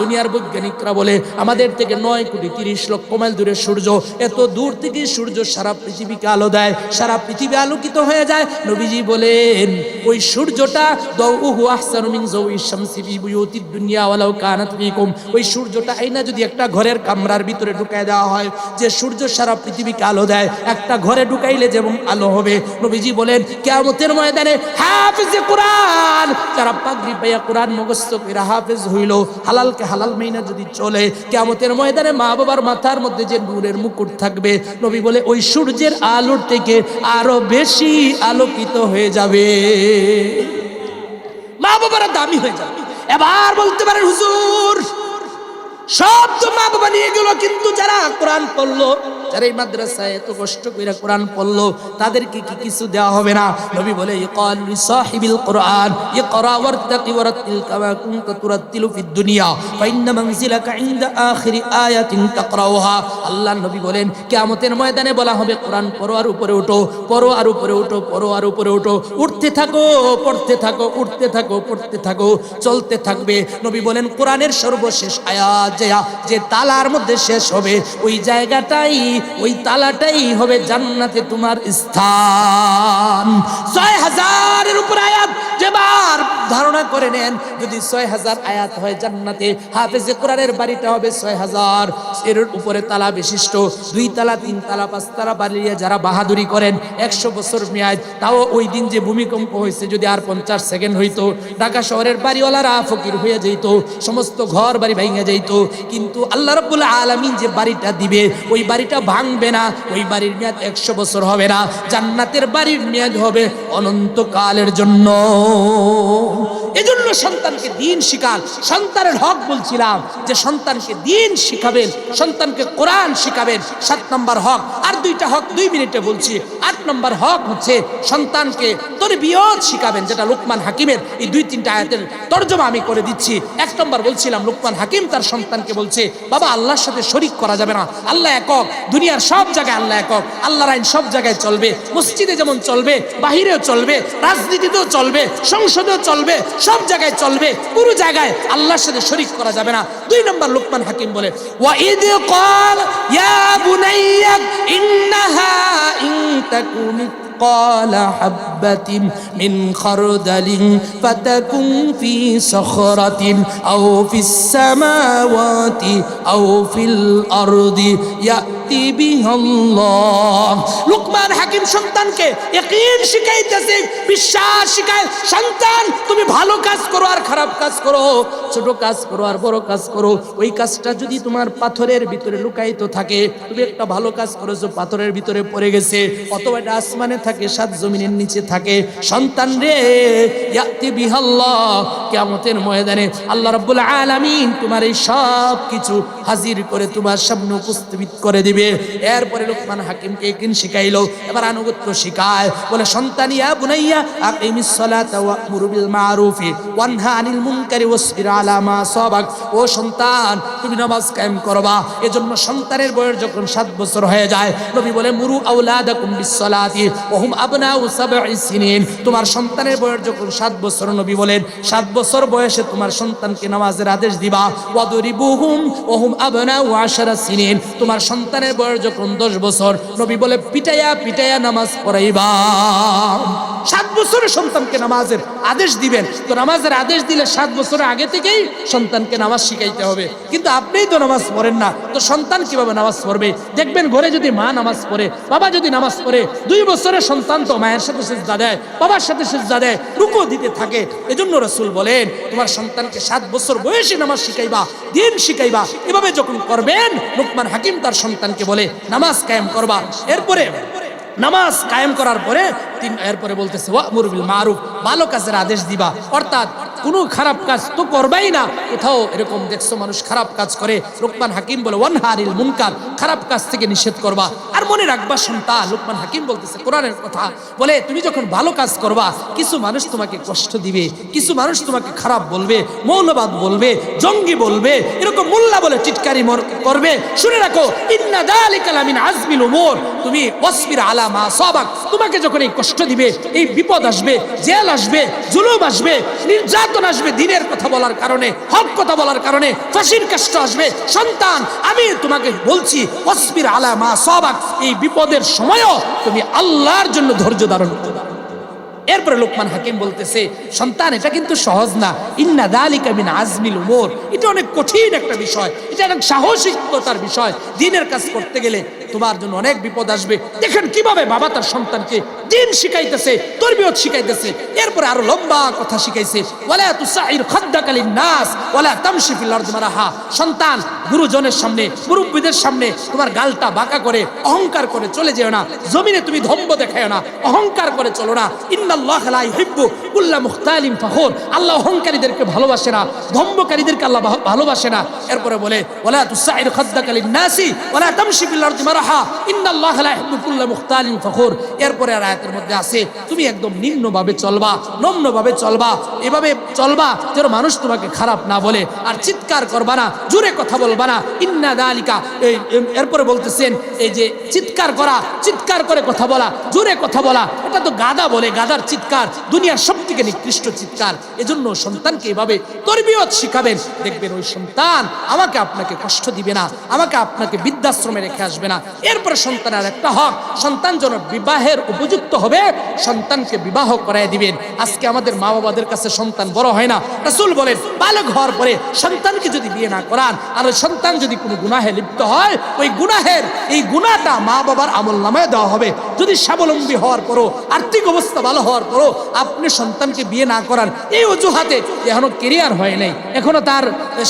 দুনিয়ার বৈজ্ঞানিকরা বলে আমাদের থেকে 9 কোটি 30 লক্ষ মাইল দূরে সূর্য, এত দূর থেকে সূর্য সারা পৃথিবীকে আলো দেয়, সারা পৃথিবী আলোকিত হয়ে যায়। নবীজি বলেন ওই সূর্যটা দাউহু আহসানু মিন যাউইশ শামসি ফি বুয়ুতিদ দুনিয়া ওয়ালাউ কানাত ফিকুম। ওই সূর্যটা আইনা যদি একটা ঘরের কামরার ভিতরে ঢুকায় দেওয়া হয়, যে সূর্য সারা পৃথিবীকে আলো দেয়, একটা ঘরে ঢুকাইলে যেমন আলো হবে। নবীজি বলেন কিয়ামতের ময়দানে হাফেজে কোরআন যারা পাগড়ি পাইয়া কোরআন মুখস্থ করে হাফেজ হইল, হালালকে হালাল মাইনা যদি চলে, কিয়ামতের ময়দানে মা বাবার মাথার মধ্যে যে নূরের মুকুট থাকবে, নবী বলে ওই সূর্যের আলোর থেকে আরো বেশি আলোকিত হয়ে যাবে, মা বাবারা দামি হয়ে যাবে। এবার বলতে পারেন হুজুর সব তো মা বাবা নিয়ে গেল, কিন্তু যারা কোরআন পড়লো, যারা এই মাদ্রাসায় এত কষ্ট করে কোরআন পড়লো, তাদেরকে কি কিছু দেওয়া হবে না? নবী বলে ইকাল লিসাহিবিল কোরআন ইকরা ওয়ারতাকি ওয়ারাতিল কামা কুনতা তুরাতিলু ফিদ দুনিয়া ফাইন্না মানজিলাকা ইনদা আখিরি আয়াতিন তাকরাউহা। আল্লাহর নবী বলেন কিয়ামতের ময়দানে বলা হবে কোরআন পড়ো আর উপরে ওঠো, পড়ো আর উপরে ওঠো, পড়ো আর উপরে ওঠো, উঠতে থাকো, পড়তে থাকো, উঠতে থাকো, পড়তে থাকো, চলতে থাকবে। নবী বলেন কোরআনের সর্বশেষ আয়াত যে তালার মধ্যে শেষ হবে, ওই জায়গাটাই, ওই তালাটাই হবে জান্নাতে তোমার স্থান। 6000-এর উপর আয়াত যেবার ধারণা করে নেন, যদি 6000 আয়াত হয় জান্নাতে, হাফেজে কোরআনের বাড়িটা হবে 6000 এর উপরে তালা বিশিষ্ট, 2 তালা 3 তালা 5 তালা বাড়িয়ে যারা বাহাদুরি করেন 100 বছর মেয়াদ। তাও ওই দিন যে ভূমিকম্প হয়েছে যদি আর 50 সেকেন্ড হইতো, ঢাকা শহরের বাড়িওয়ালারা ফকির হয়ে যেত, সমস্ত ঘর বাড়ি ভেঙে যেত। কিন্তু আল্লাহ রাব্বুল আলামিন যে বাড়িটা দিবে, ওই বাড়িটা ভাঙবে না, ওই বাড়ির মেয়াদ 100 বছর হবে না, জান্নাতের বাড়ির মেয়াদ হবে অনন্তকালের জন্য। এজন্য সন্তানকে দিন শিখান। সন্তানের হক বলছিলাম যে সন্তানকে দিন শিখাবেন, সন্তানকে কোরআন শিখাবেন, 7 নম্বর হক। আর 2টা হক 2 মিনিটে বলছি। 8 নম্বর হক হচ্ছে সন্তানকে তরবিয়ত শিখাবেন, যেটা লুকমান হাকিমের এই 2-3টা আয়াতের তরজমা আমি করে দিচ্ছি। 1 নম্বর বলছিলাম, লুকমান হাকিম তার সন্তানকে বলছে, বাবা আল্লাহর সাথে শরীক করা যাবে না, আল্লাহ একক, দুনিয়ার সব জায়গায় আল্লাহ একক, আল্লাহর আইন সব জায়গায় চলবে, মসজিদে যেমন চলবে বাহিরেও চলবে, রাজনীতিতেও চলবে, সংসদেও চলবে, সব জায়গায় চলবে, পুরো জায়গায় আল্লাহর সাথে শরীক করা যাবে না। 2 নম্বর লুকমান হাকিম বলে, ওয়া ইদ ক্বাল ইয়া বুনাইয়া ইন্নাহা ইন তাকুন قال حبة من خردل فتكن في صخرة أو في السماوات أو في الأرض يأتي بها الله। লুকমান হাকিম সন্তানকে ইয়াকিন শিখাইতেছে, বিশ্বাস শিখায়, সন্তান তুমি ভালো কাজ করো আর খারাপ কাজ করো, ছোট কাজ করো আর বড় কাজ করো, ওই কাজটা যদি তোমার পাথরের ভিতরে লুকায়িত থাকে, তুমি একটা ভালো কাজ করেছো পাথরের ভিতরে পড়ে গেছে, অথবা এটা আসমানে থাকে, 7 জমিনের নিচে থাকে, সন্তান রে ইয়াতি বিহাল্লাহ, কিয়ামতের ময়দানে আল্লাহ রাব্বুল আলামিন তোমার এই সব কিছু হাজির করে তোমার সামনে উপস্থিত করে দিবে। এরপরে লুকমান হাকিমকে ইয়াকিন শিখাইলো, এবার আনুগত্য শিখায়, বলে সন্তান ইয়া বুনাইয়া আকিমিস সালাতা ওয়া'মুর বিল মারুফি ওয়ানহা আনিল মুনকারি ওয়াসবির আলা মা সাবাক। ও সন্তান তুমি নামাজ কায়েম করবা। এজন্য সন্তানের বয়স যখন 7 বছর হয়ে যায়, নবী বলে মুরু আওলাদাকুম বিস সালাতি ওয়া হুম আবনাউ 7 সিনিন। তোমার সন্তানের বয়স যখন 7 বছর, নবী বলেন 7 বছর বয়সে তোমার সন্তানকে নামাজের আদেশ দিবা। ওয়াদরিবুহুম ওয়া হুম আবনাউ 10 সিনিন। তোমার সন্তানের বয়স যখন 10 বছর, নবী বলে পিটাইয়া পিটাইয়া নামাজ পড়াইবা। 7 বছরের সন্তানকে নামাজের আদেশ দিবেন। তো নামাজের আদেশ দিলে 7 বছরের আগে থেকেই সন্তানকে নামাজ শিখাইতে হবে। কিন্তু আপনিই তো নামাজ পড়েন না, তো সন্তান কিভাবে নামাজ পড়বে? দেখবেন ঘরে যদি মা নামাজ পড়ে, বাবা যদি নামাজ পড়ে, 2 বছরের সন্তান তো মায়ের সাথে সিজদা দেয়, বাবার সাথে সিজদা দেয়, রুকু দিতে থাকে। এজন্য রাসূল বলেন তোমার সন্তানকে 7 বছর বয়সে নামাজ শিখাইবা, দিন শিখাইবা। এভাবে যখন করবেন, লুকমান হাকিম তার সন্তানকে বলে নামাজ কায়েম করবা। এরপরে নামাজ কায়েম করার পরে এরপরে বলতেছে ওয়া'মুর বিল মারুফ, ভালো কাজের আদেশ দিবা। অর্থাৎ কোনো খারাপ কাজ তো করবাই না। কোথাও এরকম দেখছো মানুষ খারাপ কাজ করে, লুকমান হাকিম বলে ওয়ানহা আনিল মুনকার, খারাপ কাজ থেকে নিষেধ করবা। আর মনে রাখবা সন্তান, লুকমান হাকিম বলতেছে কোরআনের কথা, বলে তুমি যখন ভালো কাজ করবা, কিছু মানুষ তোমাকে কষ্ট দিবে, কিছু মানুষ তোমাকে খারাপ বলবে, মৌলবাদ বলবে, জঙ্গি বলবে, এরকম মোল্লা বলে টিটকারি করবে। শুনে রাখো, ইন্না যালিকা লামিন আজমিল উমুর। তুমি ওয়াসবির আলা মা সাবাক, তোমাকে যখন এই কষ্ট দিবে, এই বিপদ আসবে, জেল আসবে, জুলুম আসবে, নির্যাতন আসবে, দিনের কথা বলার কারণে, হক কথা বলার কারণে ফাঁসির কষ্ট আসবে, সন্তান আমি তোমাকে বলছি ওয়াসবির আলা মা সাবাক, এই বিপদের সময়ও তুমি আল্লাহর জন্য ধৈর্য ধারণ করো। এরপরে লুকমান হাকিম বলতেছে সন্তান এটা কিন্তু সহজ না, ইন্না যালিকা মিন আজমিল উমুর, এটা অনেক কঠিন একটা বিষয়, এটা অনেক সাহসিকতার বিষয়। দিনের কাজ করতে গেলে তোমার জন্য অনেক বিপদ আসবে। দেখেন কিভাবে বাবা তার সন্তানকে দিন শিখাইতেছে, তরবিয়ত শিখাইতেছে। এরপরে আরো লম্বা কথা শিখাইছে, ওয়ালা তুসাইর খাদ্দাকা লিন-নাস ওয়ালা তামশি ফিল আরদি মারাহা। সন্তান গুরুজনের সামনে, মুরব্বিদের সামনে তোমার গালটা বাঁকা করে অহংকার করে চলে যেও না, জমিনে তুমি ধম্ব দেখাও না, অহংকার করে চলো না। ইন্নাল্লাহা লা ইউহিব্বু কুল্লা মুখতালিন ফখুর, আল্লাহ অহংকারীদেরকে ভালোবাসে না, ধম্বকারীদেরকে আল্লাহ ভালোবাসে না। এরপরে বলে ওয়ালা তুসাইর খাদ্দাকা লিন-নাসি ওয়ালা তামশি ফিল আরদি মারাহা ইন্নাল্লাহা লা ইউহিব্বু কুল্লা মুখতালিন ফখুর। এরপরে আর আয়াতের মধ্যে আছে তুমি একদম নিম্নভাবে চলবা, নম্রভাবে চলবা, এভাবে চলবা যেন মানুষ তোমাকে খারাপ না বলে, আর চিৎকার করবা না, জোরে কথা বলবা না। ইন্না যালিকা, এরপরে বলতেছেন এই যে চিৎকার করা, চিৎকার করে কথা বলা, জোরে কথা বলা, এটা তো গাধা বলে, গাধার চিৎকার দুনিয়ার সবথেকে নিকৃষ্ট চিৎকার। এজন্য সন্তানকে এভাবে তরবিয়ত শিখাবেন, দেখবেন ওই সন্তান আমাকে আপনাকে কষ্ট দিবে না, আমাকে আপনাকে বৃদ্ধাশ্রমে রেখে আসবে না। এরপরে সন্তানের একটা হক, সন্তান যেন বিবাহের উপযুক্ত দায়িত্ব হবে সন্তানকে বিবাহ করায় দিবেন। আজকে আমাদের মা বাবাদের কাছে সন্তান বড় হয় না। রাসূল বলেন বালক হওয়ার পরে সন্তানকে যদি বিয়ে না করান আর ওই সন্তান যদি কোনো গুনাহে লিপ্ত হয়, ওই গুনাহের এই গুনাহটা মা বাবার আমলনামায় দেওয়া হবে। যদি স্বাবলম্বী হওয়ার পরও, আর্থিক অবস্থা ভালো হওয়ার পরও আপনি সন্তানকে বিয়ে না করান এই অজুহাতে এখনো কেরিয়ার হয় নাই, এখনো তার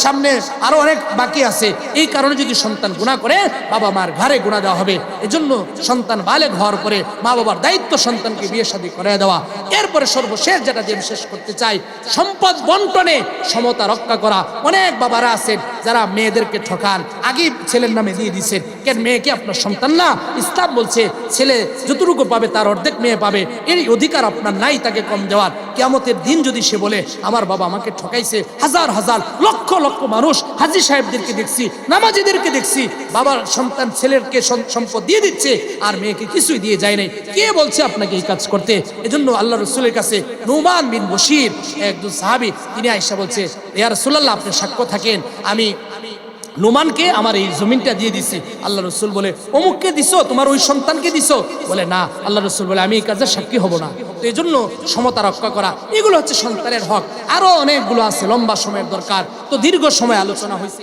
সামনে আরো অনেক বাকি আছে, এই কারণে যদি সন্তান গুনাহ করে বাবা মার ঘাড়ে গুনাহ দেওয়া হবে। এজন্য সন্তান বালেগ হওয়ার পরে মা বাবার দায়িত্ব সন্তানকে বিয়ে শাদী করে দেওয়া। এরপরে সর্বশেষ যেটা দিয়ে শেষ করতে চাই, সম্পদ বন্টনে সমতা রক্ষা করা। অনেক বাবারা আছেন যারা মেয়েদেরকে ঠকান, আগেই ছেলের নামে দিয়ে দিচ্ছেন। কেন মেয়েকে আপনার সন্তান না? ইসলাম বলছে ছেলে যতটুকু পাবে তার অর্ধেক মেয়ে পাবে, এর অধিকার আপনার নাই তাকে কম দেওয়ার। কিয়ামতের দিন যদি সে বলে আমার বাবা আমাকে ঠকাইছে, হাজার হাজার লক্ষ লক্ষ মানুষ হাজী সাহেবদেরকে দেখছি, নামাজীদেরকে দেখছি, বাবার সন্তান ছেলেরকে সম্পদ দিয়ে দিচ্ছে আর মেয়েকে কিছুই দিয়ে যায় নাই। কে বলছে আপনাকে এই কাজ করতে? এজন্য আল্লাহ রসুলের কাছে নুমান বিন বশির একজন সাহাবী, তিনি আয়েশা বলছে ইয়া রাসূলুল্লাহ আপনি সাক্ষ্য থাকেন, আমি নুমানকে আমার এই জমিনটা দিয়ে দিছি। আল্লাহ রসুল বলে অমুককে দিছো, তোমার ওই সন্তানকে দিছো? বলে না। আল্লাহ রসুল বলে আমি এই কাজের সাক্ষী হব না। তো এই জন্য সমতা রক্ষা করা, এগুলো হচ্ছে সন্তানের হক। আরো অনেকগুলো আছে, লম্বা সময়ের দরকার, তো দীর্ঘ সময় আলোচনা হয়েছে।